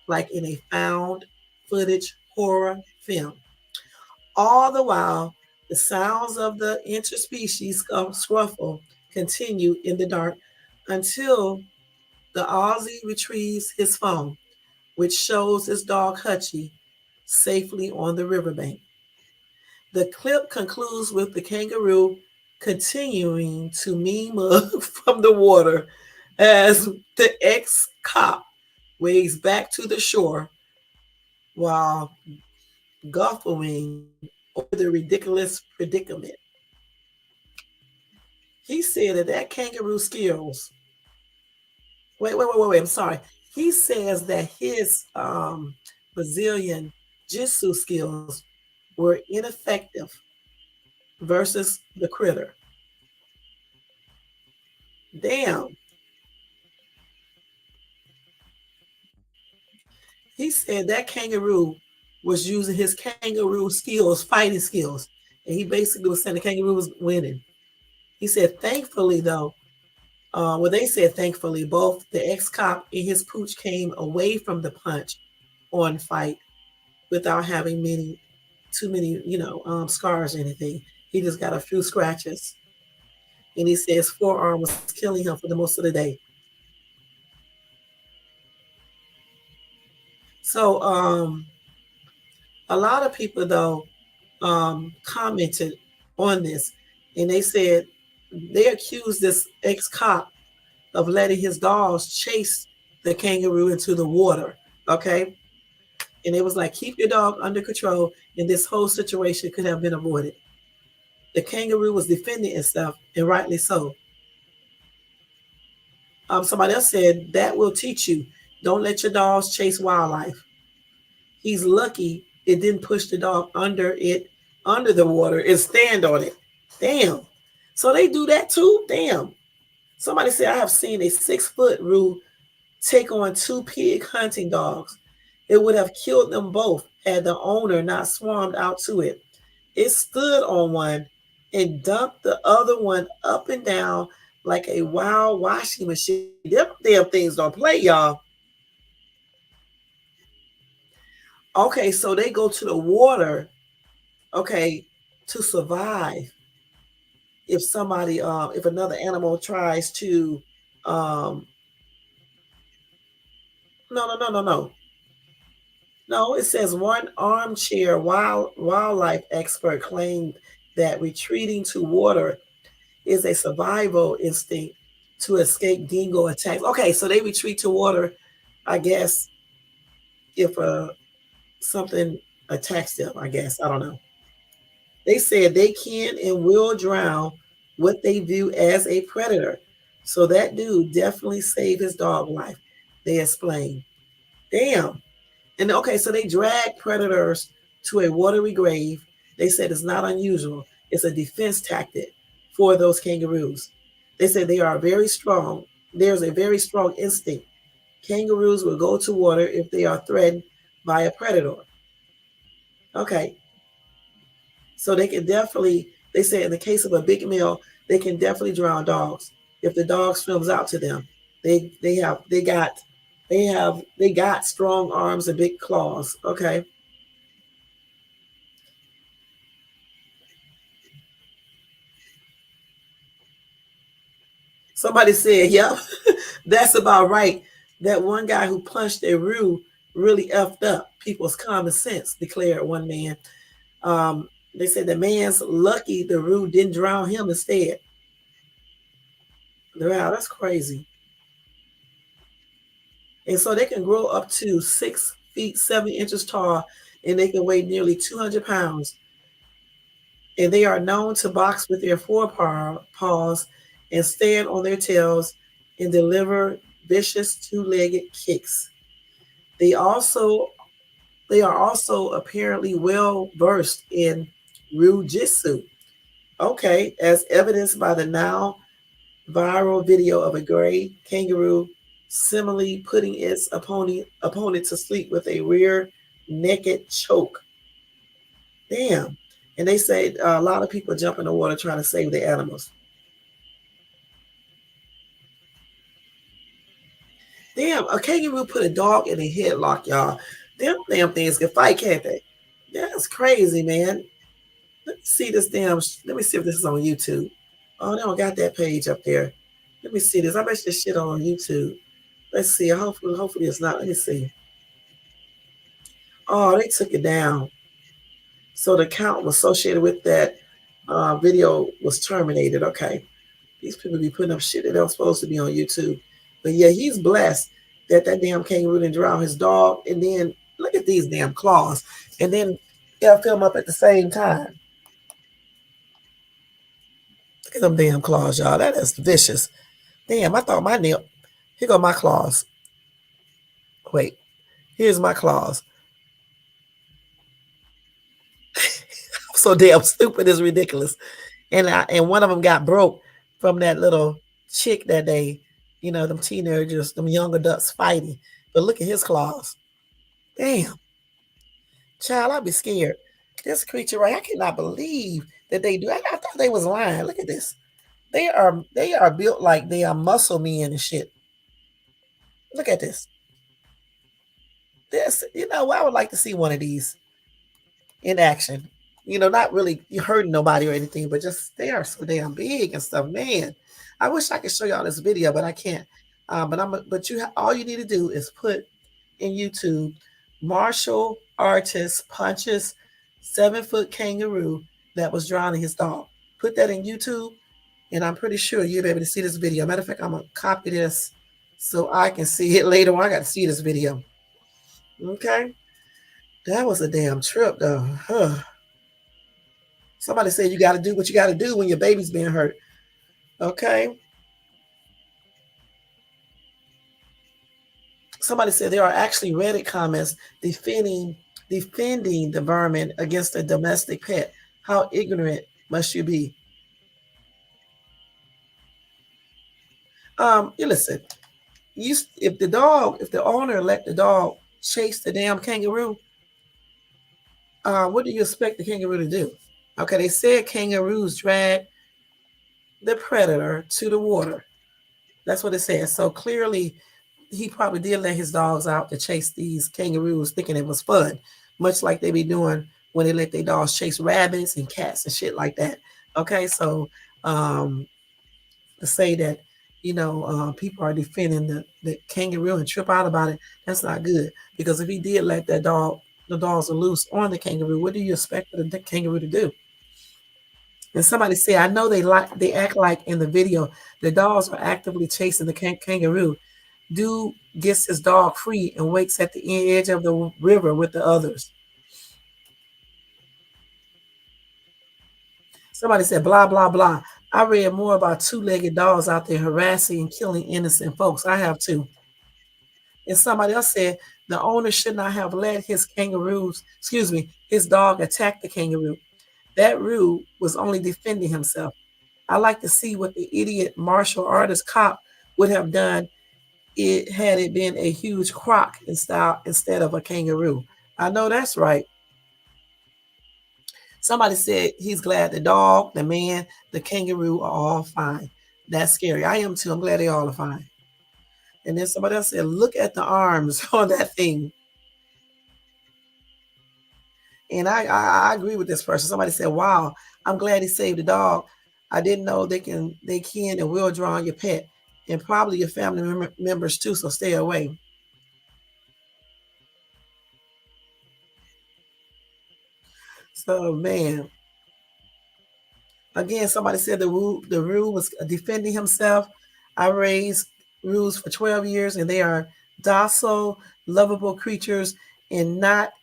like in a found footage horror film. All the while, the sounds of the interspecies scruffle continue in the dark until the Aussie retrieves his phone, which shows his dog Hutchie safely on the riverbank. The clip concludes with the kangaroo continuing to meme mug from the water as the ex cop wades back to the shore while guffawing over the ridiculous predicament. He said that kangaroo skills. Wait. I'm sorry. He says that his Brazilian jiu-jitsu skills were ineffective versus the critter. Damn. He said that kangaroo was using his kangaroo skills, fighting skills, and he basically was saying the kangaroo was winning. He said, thankfully, though, they said thankfully, both the ex cop and his pooch came away from the punch on fight without having too many, scars or anything. He just got a few scratches. And he says forearm was killing him for the most of the day. So a lot of people though commented on this, and they said they accused this ex cop of letting his dogs chase the kangaroo into the water. Okay, and it was like keep your dog under control, and this whole situation could have been avoided. The kangaroo was defending itself, and rightly so. Somebody else said that will teach you. Don't let your dogs chase wildlife. He's lucky it didn't push the dog under the water and stand on it. Damn. So they do that too? Damn. Somebody said I have seen a 6-foot roo take on 2 pig hunting dogs. It would have killed them both had the owner not swarmed out to it. It stood on one and dumped the other one up and down like a wild washing machine. Them damn things don't play, y'all. Okay, so they go to the water, okay, to survive. If another animal tries to, um, no. No, it says one armchair wildlife expert claimed that retreating to water is a survival instinct to escape dingo attacks. Okay, so they retreat to water, I guess, if something attacks them, I guess. I don't know. They said they can and will drown what they view as a predator. So that dude definitely saved his dog life, they explained. Damn. And okay, so they drag predators to a watery grave. They said it's not unusual. It's a defense tactic for those kangaroos. They said they are very strong. There's a very strong instinct. Kangaroos will go to water if they are threatened by a predator. Okay, so they can definitely, they say in the case of a big male, they can definitely drown dogs if the dog swims out to them. They got strong arms and big claws. Okay. Somebody said, yep, that's about right. That one guy who punched a roo really effed up people's common sense, declared one man. They said the man's lucky the roo didn't drown him instead. Wow, that's crazy. And so they can grow up to 6 feet 7 inches tall, and they can weigh nearly 200 pounds. And they are known to box with their forepaws and stand on their tails and deliver vicious two-legged kicks. They also they are also apparently well versed in Jiu-Jitsu. Okay, as evidenced by the now viral video of a gray kangaroo similarly putting its opponent to sleep with a rear naked choke. Damn. And they say a lot of people jump in the water trying to save the animals. Damn, a kangaroo put a dog in a headlock, y'all. Them damn things can fight, can't they? That's crazy, man. Let me see this damn. Let me see if this is on YouTube. Oh, they don't got that page up there. Let me see this. I bet this shit on YouTube. Let's see. Hopefully it's not. Let me see. Oh, they took it down. So the account associated with that video was terminated. Okay. These people be putting up shit that don't supposed to be on YouTube. But yeah, he's blessed that that damn kangaroo didn't drown his dog. And then look at these damn claws. And then they'll film up at the same time. Look at them damn claws, y'all. That is vicious. Damn, I thought my nail. Here go my claws. Wait, here's my claws. I'm so damn stupid. It's ridiculous. And one of them got broke from that little chick that they, them teenagers, them young adults fighting. But look at his claws. Damn, child, I'd be scared. This creature, right? I cannot believe that they do. I thought they was lying. Look at this. They are built like they are muscle men and shit. Look at this. This, I would like to see one of these in action. Not really hurting nobody or anything, but just they are so damn big and stuff. Man, I wish I could show y'all this video, but I can't. All you need to do is put in YouTube martial artist punches 7-foot kangaroo that was drowning his dog. Put that in YouTube, and I'm pretty sure you'll be able to see this video. Matter of fact, I'm gonna copy this so I can see it later on. I got to see this video. Okay, that was a damn trip, though. Huh. Somebody said you got to do what you got to do when your baby's being hurt. Okay. Somebody said there are actually Reddit comments defending the vermin against a domestic pet. How ignorant must you be? You listen. If the owner let the dog chase the damn kangaroo, what do you expect the kangaroo to do? Okay, they said kangaroos drag the predator to the water. That's what it says. So clearly, he probably did let his dogs out to chase these kangaroos, thinking it was fun, much like they be doing when they let their dogs chase rabbits and cats and shit like that. Okay, so to say that people are defending the kangaroo and trip out about it, that's not good. Because if he did let the dogs are loose on the kangaroo, what do you expect the kangaroo to do? And somebody said, I know they act like in the video the dogs are actively chasing the kangaroo. Dude gets his dog free and waits at the edge of the river with the others. Somebody said, blah, blah, blah. I read more about two-legged dogs out there harassing and killing innocent folks. I have too. And somebody else said, the owner should not have let his dog attack the kangaroo. That rude was only defending himself. I like to see what the idiot martial artist cop would have done had it been a huge croc instead of a kangaroo. I know that's right. Somebody said he's glad the dog, the man, the kangaroo are all fine. That's scary. I am too. I'm glad they all are fine. And then somebody else said, look at the arms on that thing. And I agree with this person. Somebody said, wow, I'm glad he saved the dog. I didn't know they can and will draw on your pet and probably your family members too, so stay away. So, man. Again, somebody said the Roo was defending himself. I raised Roos for 12 years, and they are docile, lovable creatures and not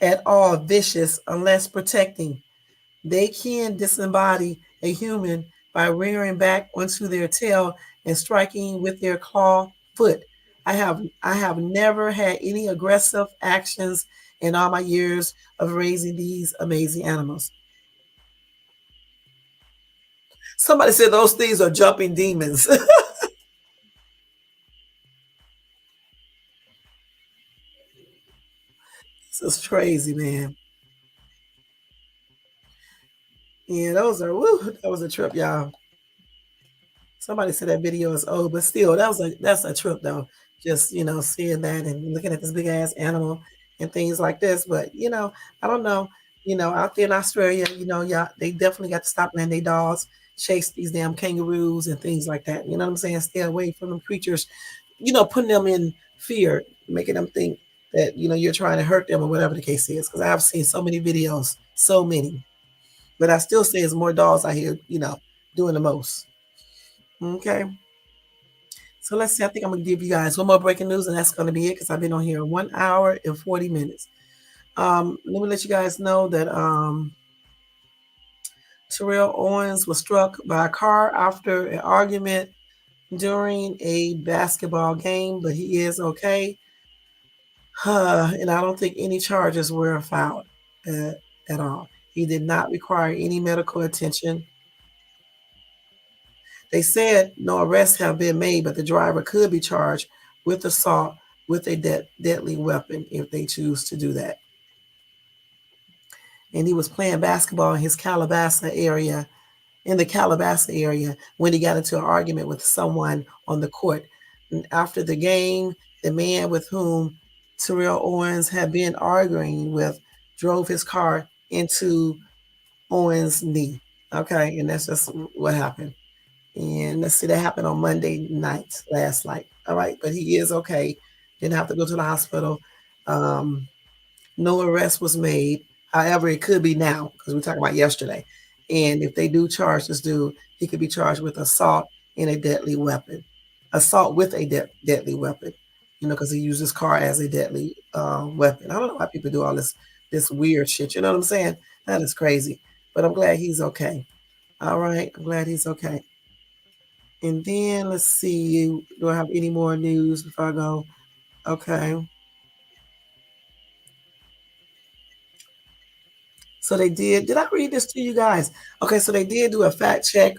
at all vicious unless protecting. They can disembody a human by rearing back onto their tail and striking with their claw foot. I have never had any aggressive actions in all my years of raising these amazing animals. Somebody said those things are jumping demons. This is crazy, man. Yeah, that was a trip, y'all. Somebody said that video is old, but still, that's a trip though. Just seeing that and looking at this big ass animal and things like this. But I don't know. Out there in Australia, yeah, they definitely got to stop letting their dogs chase these damn kangaroos and things like that. You know what I'm saying? Stay away from them creatures. Putting them in fear, making them think that you're trying to hurt them or whatever the case is. Because I've seen so many videos, so many. But I still say it's more dogs out here, doing the most. Okay. So let's see. I think I'm gonna give you guys one more breaking news, and that's gonna be it because I've been on here 1 hour and 40 minutes. Let me let you guys know that Terrell Owens was struck by a car after an argument during a basketball game, but he is okay. And I don't think any charges were filed at all. He did not require any medical attention. They said no arrests have been made, but the driver could be charged with assault with a deadly weapon if they choose to do that. And he was playing basketball in the Calabasas area, when he got into an argument with someone on the court. And after the game, the man with whom Terrell Owens had been arguing with drove his car into Owens' knee. Okay, and that's just what happened. And let's see, that happened on Monday night, last night. All right, but he is okay. Didn't have to go to the hospital. Um, no arrest was made. However, it could be now because we're talking about yesterday. And if they do charge this dude, he could be charged with assault in a deadly weapon, assault with a deadly weapon. Because he used his car as a deadly weapon. I don't know why people do all this weird shit. You know what I'm saying? That is crazy. But I'm glad he's okay. All right, I'm glad he's okay. And then let's see. Do I have any more news before I go? Okay. So they did. Did I read this to you guys? Okay, so they did do a fact check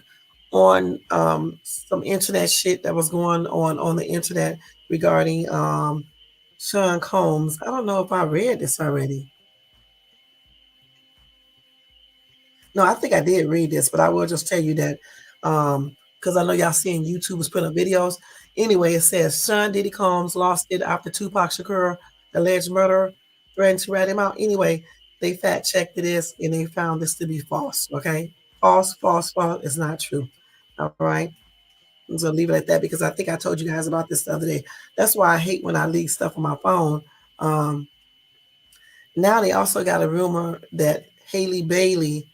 on some internet shit that was going on the internet regarding Sean Combs. I don't know if I read this already. No, I think I did read this, but I will just tell you that because I know y'all seeing YouTubers put up videos. Anyway, it says Sean Diddy Combs lost it after Tupac Shakur, alleged murderer, threatened to rat him out. Anyway, they fact checked this and they found this to be false. Okay, false, false, false. It's not true. All right. So leave it at that because I think I told you guys about this the other day. That's why I hate when I leak stuff on my phone. Now they also got a rumor that Haley Bailey,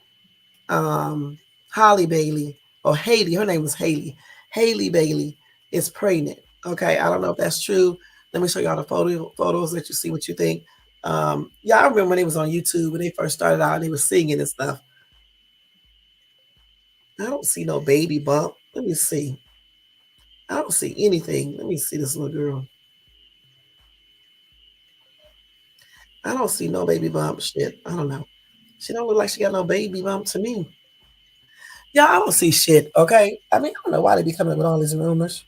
Holly Bailey, or Haley, her name was Haley. Haley Bailey is pregnant. Okay, I don't know if that's true. Let me show y'all the photos, let you see what you think. Yeah, I remember when they was on YouTube when they first started out and they were singing and stuff. I don't see no baby bump. Let me see. I don't see anything. Let me see this little girl. I don't see no baby bump shit. I don't know. She don't look like she got no baby bump to me. Yeah, I don't see shit. Okay. I mean, I don't know why they be coming with all these rumors.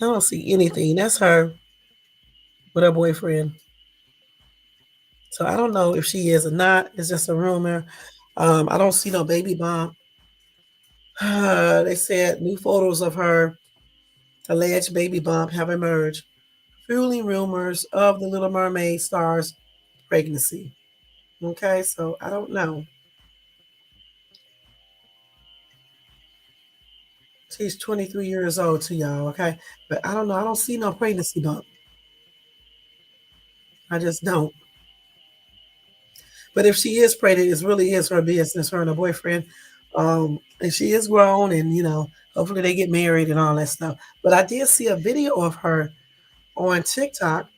I don't see anything. That's her with her boyfriend. So I don't know if she is or not. It's just a rumor. I don't see no baby bump. They said new photos of her alleged baby bump have emerged, fueling rumors of the Little Mermaid star's pregnancy. Okay, so I don't know. She's 23 years old to y'all, okay? But I don't know. I don't see no pregnancy bump. I just don't. But if she is pregnant, it really is her business, her and her boyfriend. And she is grown and, hopefully they get married and all that stuff. But I did see a video of her on TikTok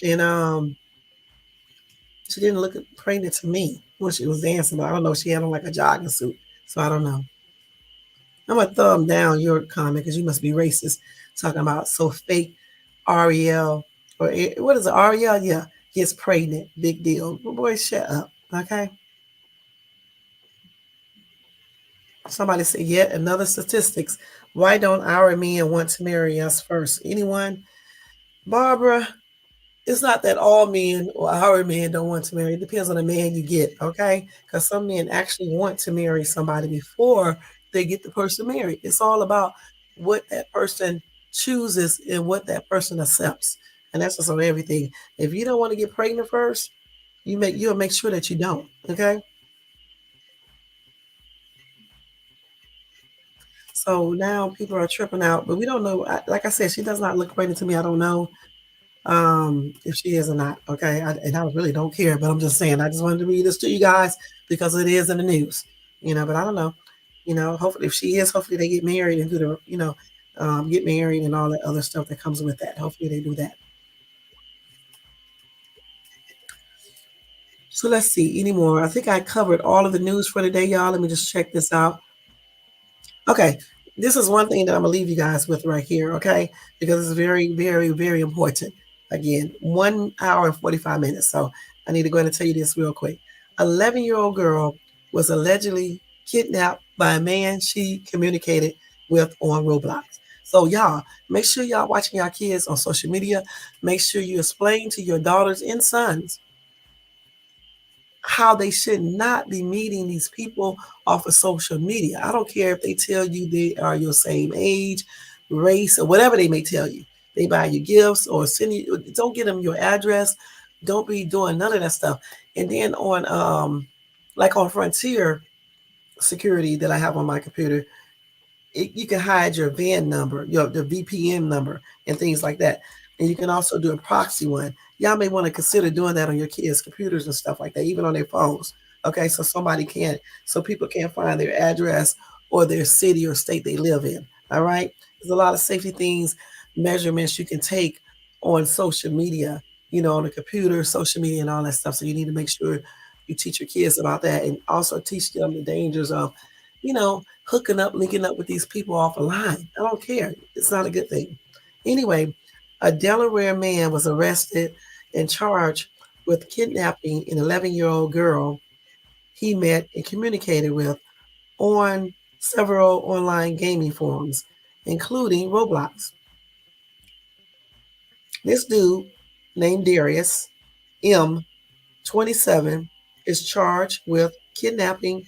and she didn't look pregnant to me when she was dancing, but I don't know. She had on like a jogging suit. So I don't know. I'm gonna thumb down your comment because you must be racist. Talking about so fake Ariel or what is it? Ariel? Yeah, gets pregnant. Big deal. Boy, shut up. Okay. Somebody said yet another statistics. Why don't our men want to marry us first? Anyone? Barbara, it's not that all men or our men don't want to marry. It depends on the man you get, okay? Because some men actually want to marry somebody before they get the person married. It's all about what that person chooses and what that person accepts. And that's just on everything. If you don't want to get pregnant first, you'll make sure that you don't, okay? So now people are tripping out, but we don't know. Like I said, she does not look pregnant to me. I don't know if she is or not. Okay, and I really don't care, but I'm just saying. I just wanted to read this to you guys because it is in the news. But I don't know. Hopefully, if she is, hopefully they get married and do the get married and all that other stuff that comes with that. Hopefully they do that. So let's see anymore. I think I covered all of the news for today, y'all. Let me just check this out. Okay, this is one thing that I'm gonna leave you guys with right here, okay? Because it's very, very, very important. Again, 1 hour and 45 minutes. So I need to go ahead and tell you this real quick. 11-year-old girl was allegedly kidnapped by a man she communicated with on Roblox. So y'all, make sure y'all watching y'all kids on social media. Make sure you explain to your daughters and sons how they should not be meeting these people off of social media. I don't care if they tell you they are your same age, race, or whatever they may tell you. They buy you gifts or send you. Don't get them your address. Don't be doing none of that stuff. And then on like on Frontier Security that I have on my computer, you can hide your VAN number, the VPN number, and things like that. And you can also do a proxy one. Y'all may want to consider doing that on your kids' computers and stuff like that, even on their phones. Okay, so people can't find their address or their city or state they live in. All right, there's a lot of safety things, measurements you can take on social media, on the computer, social media, and all that stuff. So you need to make sure you teach your kids about that, and also teach them the dangers of, hooking up, linking up with these people off a line. I don't care. It's not a good thing. Anyway, a Delaware man was arrested and charged with kidnapping an 11-year-old girl he met and communicated with on several online gaming forums, including Roblox. This dude named Darius M. 27 is charged with kidnapping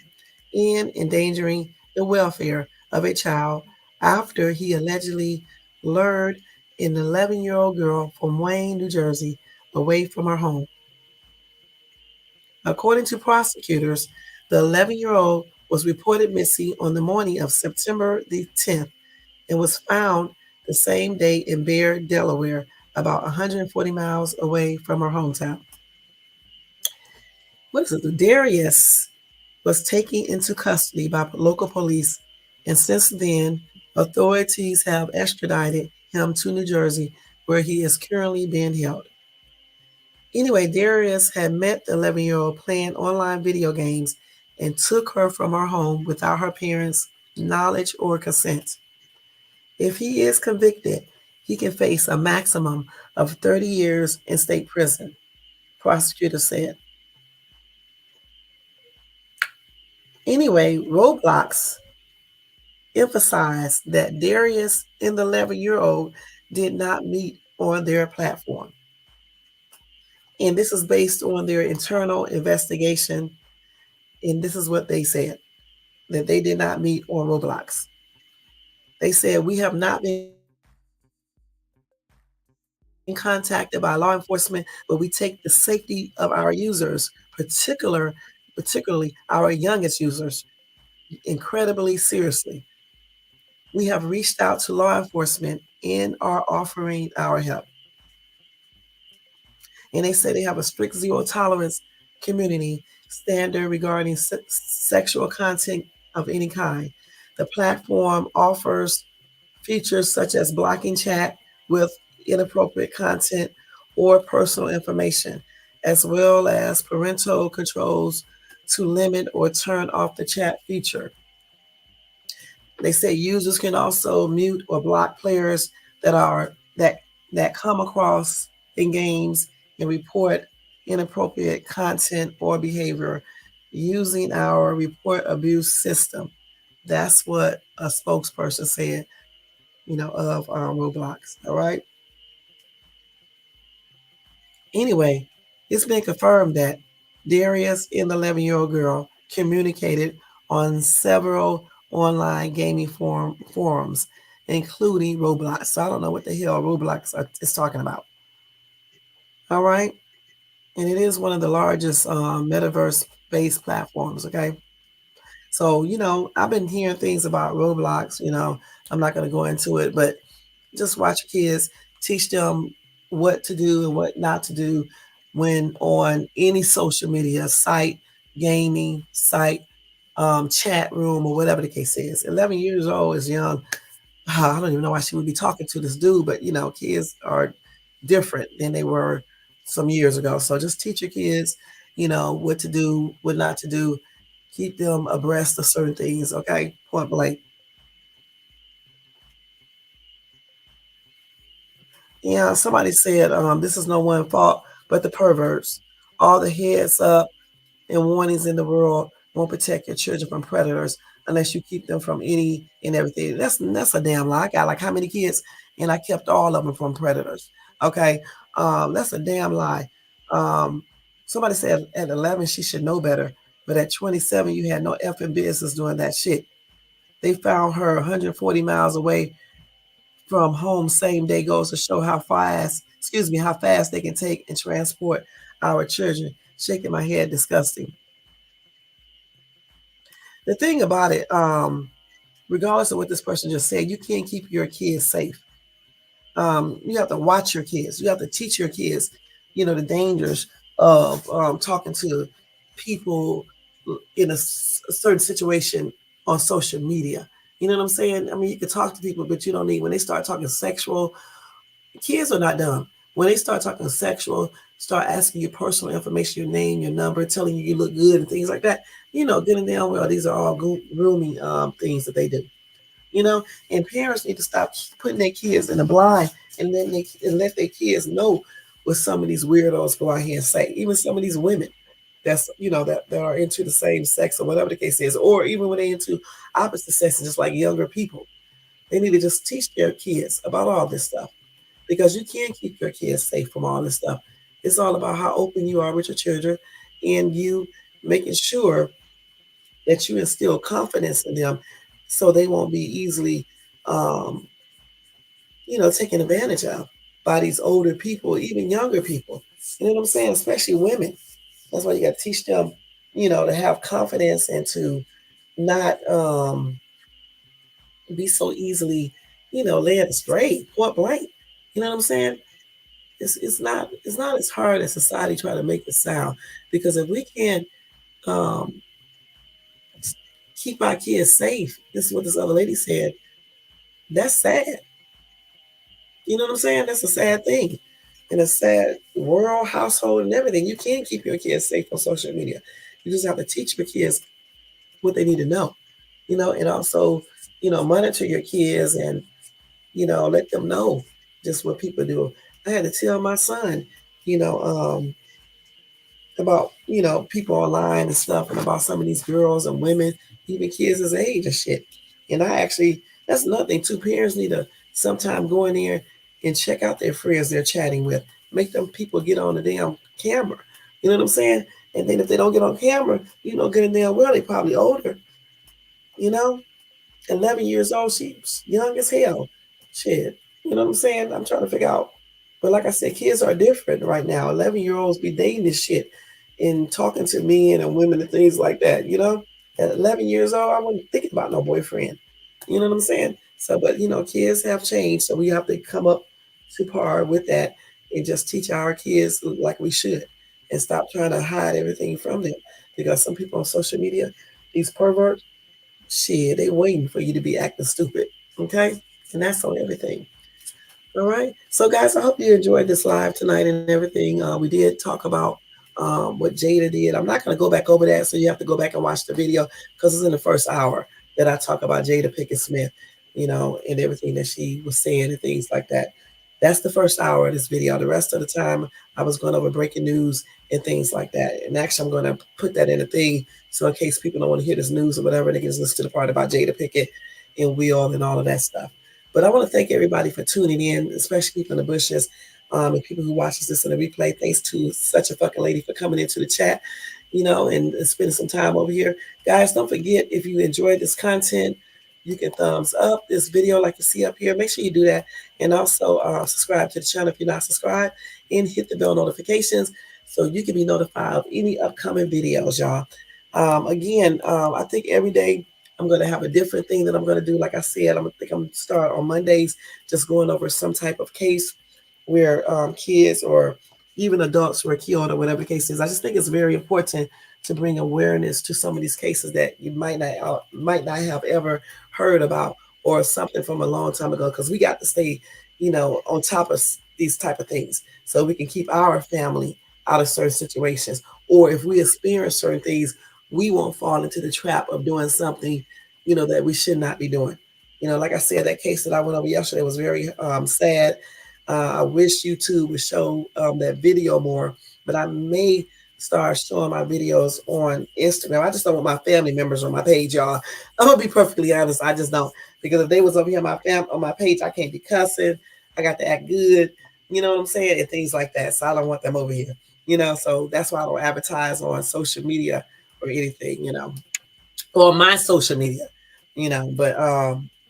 and endangering the welfare of a child after he allegedly lured an 11-year-old girl from Wayne, New Jersey, away from her home. According to prosecutors, the 11-year-old was reported missing on the morning of September the 10th and was found the same day in Bear, Delaware, about 140 miles away from her hometown. What is it? Darius was taken into custody by local police, and since then, authorities have extradited him to New Jersey, where he is currently being held. Anyway, Darius had met the 11-year-old playing online video games and took her from her home without her parents' knowledge or consent. If he is convicted, he can face a maximum of 30 years in state prison, prosecutors said. Anyway, Roblox emphasized that Darius and the 11-year-old did not meet on their platform. And this is based on their internal investigation. And this is what they said, that they did not meet on Roblox. They said, we have not been contacted by law enforcement, but we take the safety of our users, particularly our youngest users, incredibly seriously. We have reached out to law enforcement and are offering our help. And they say they have a strict zero tolerance community standard regarding sexual content of any kind. The platform offers features such as blocking chat with inappropriate content or personal information, as well as parental controls to limit or turn off the chat feature. They say users can also mute or block players that are that that come across in games and report inappropriate content or behavior using our report abuse system. That's what a spokesperson said, of Roblox. All right. Anyway, it's been confirmed that Darius and the 11-year-old girl communicated on several online gaming forums, including Roblox. So I don't know what the hell Roblox is talking about. All right. And it is one of the largest metaverse based platforms. Okay. So, I've been hearing things about Roblox. I'm not going to go into it, but just watch your kids, teach them what to do and what not to do when on any social media site, gaming site, chat room, or whatever the case is. 11 years old is young. I don't even know why she would be talking to this dude, but kids are different than they were some years ago. So just teach your kids, what to do, what not to do. Keep them abreast of certain things, okay? Point blank. Yeah, somebody said, this is no one fault but the perverts. All the heads up and warnings in the world won't protect your children from predators unless you keep them from any and everything. That's a damn lie. I got like how many kids, and I kept all of them from predators. Okay, that's a damn lie. Um, somebody said at 11 she should know better, but at 27 you had no effing business doing that shit. They found her 140 miles away from home same day goes to show how fast they can take and transport our children. Shaking my head, disgusting. The thing about it, regardless of what this person just said, you can't keep your kids safe. You have to watch your kids. You have to teach your kids, the dangers of talking to people in a certain situation on social media. You know what I'm saying? I mean, you can talk to people, but you don't need when they start talking sexual. Kids are not dumb. When they start talking sexual, start asking you personal information, your name, your number, telling you look good and things like that, getting down well, these are all grooming things that they do. And parents need to stop putting their kids in the blind and then and let their kids know what some of these weirdos go out here and say. Even some of these women that's that are into the same sex or whatever the case is, or even when they're into opposite sex, just like younger people, they need to just teach their kids about all this stuff because you can't keep your kids safe from all this stuff. It's all about how open you are with your children and you making sure that you instill confidence in them so they won't be easily, um, taken advantage of by these older people, even younger people. You know what I'm saying? Especially women. That's why you got to teach them, to have confidence and to not be so easily, led astray, point blank. You know what I'm saying? It's not as hard as society try to make it sound because if we can't um, keep our kids safe, this is what this other lady said. That's sad. You know what I'm saying? That's a sad thing. In a sad world, household, and everything, you can't keep your kids safe on social media. You just have to teach your kids what they need to know, and also, monitor your kids and, let them know just what people do. I had to tell my son, you know, about, people online and stuff and about some of these girls and women, even kids his age and shit. And I actually, that's nothing. Two parents need to sometime go in there and check out their friends they're chatting with. Make them people get on the damn camera. You know what I'm saying? And then if they don't get on camera, get in there, well, they probably older, you know? 11 years old, she's young as hell. Shit. You know what I'm saying? I'm trying to figure out. But like I said, kids are different right now. 11-year-olds be dating this shit and talking to men and women and things like that. At 11 years old, I wasn't thinking about no boyfriend. You know what I'm saying? So, but, kids have changed. So we have to come up to par with that and just teach our kids like we should and stop trying to hide everything from them. Because some people on social media, these perverts, shit, they waiting for you to be acting stupid. Okay? And that's on everything. All right. So, guys, I hope you enjoyed this live tonight and everything. We did talk about what Jada did. I'm not going to go back over that, so you have to go back and watch the video because it's in the first hour that I talk about Jada Pinkett Smith, and everything that she was saying and things like that. That's the first hour of this video. The rest of the time, I was going over breaking news and things like that. And actually, I'm going to put that in a thing so in case people don't want to hear this news or whatever, they can just listen to the part about Jada Pinkett and Will and all of that stuff. But I want to thank everybody for tuning in, especially from the bushes. And people who watches this on the replay. Thanks to such a fucking lady for coming into the chat, and spending some time over here. Guys, don't forget, if you enjoyed this content, you can thumbs up this video like you see up here. Make sure you do that. And also subscribe to the channel if you're not subscribed, and hit the bell notifications so you can be notified of any upcoming videos, y'all. I think every day I'm going to have a different thing that I'm going to do. Like I said, I'm going to start on Mondays just going over some type of case where kids or even adults were killed or whatever the case is. I just think it's very important to bring awareness to some of these cases that you might not have ever heard about, or something from a long time ago, because we got to stay, on top of these type of things so we can keep our family out of certain situations. Or if we experience certain things, we won't fall into the trap of doing something, that we should not be doing. Like I said, that case that I went over yesterday was very sad. I wish YouTube would show that video more, but I may start showing my videos on Instagram. I just don't want my family members on my page, y'all. I'm gonna be perfectly honest. I just don't, because if they was over here on my page, I can't be cussing. I got to act good. You know what I'm saying? And things like that. So I don't want them over here. So that's why I don't advertise on social media or anything. Or my social media. But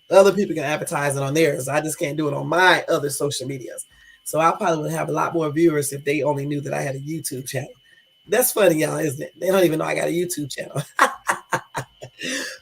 other people can advertise it on theirs. I just can't do it on my other social medias. So I probably would have a lot more viewers if they only knew that I had a YouTube channel. That's funny, y'all, isn't it? They don't even know I got a YouTube channel.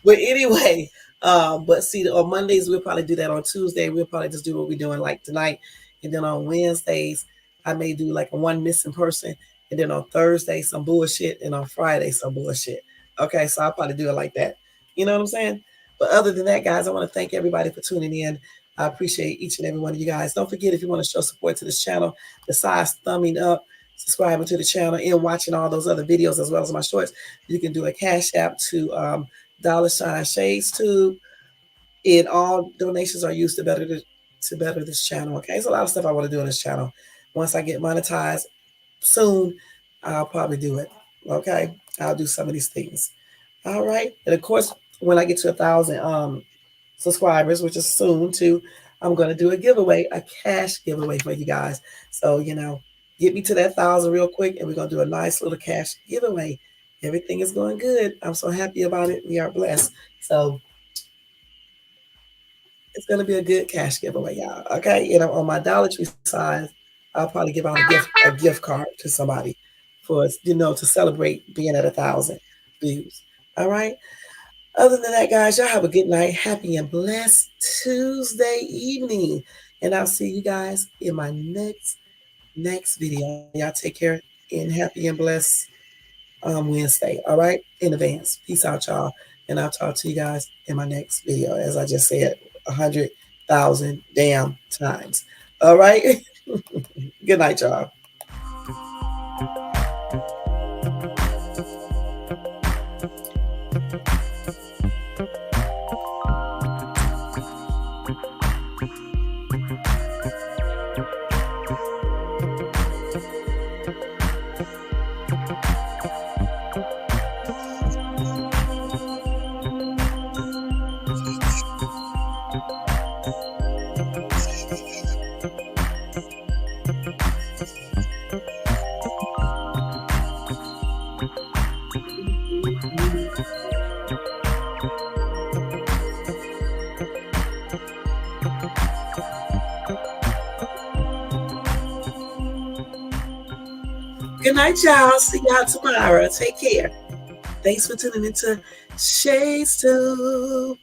But anyway, but see, on Mondays, we'll probably do that. On Tuesday, we'll probably just do what we're doing like tonight. And then on Wednesdays, I may do like a one missing person. And then on Thursday, some bullshit. And on Friday, some bullshit. Okay, so I'll probably do it like that. You know what I'm saying? But other than that, guys, I want to thank everybody for tuning in. I appreciate each and every one of you guys. Don't forget, if you want to show support to this channel, besides thumbing up, subscribing to the channel, and watching all those other videos as well as my shorts, you can do a cash app to $Shades2. And all donations are used to better this channel. Okay, there's a lot of stuff I want to do on this channel. Once I get monetized soon, I'll probably do it. Okay, I'll do some of these things. All right, and of course, when I get to 1,000 subscribers, which is soon too, I'm going to do a giveaway, a cash giveaway for you guys. So, get me to that 1,000 real quick, and we're going to do a nice little cash giveaway. Everything is going good. I'm so happy about it. We are blessed. So it's going to be a good cash giveaway, y'all. Okay. On my Dollar Tree side, I'll probably give out a gift card to somebody for, to celebrate being at 1,000 views. All right. Other than that, guys, y'all have a good night. Happy and blessed Tuesday evening. And I'll see you guys in my next video. Y'all take care, and happy and blessed Wednesday. All right. In advance. Peace out, y'all. And I'll talk to you guys in my next video, as I just said 100,000 damn times. All right. Good night, y'all. Good night, y'all. See y'all tomorrow. Take care. Thanks for tuning into Shades2.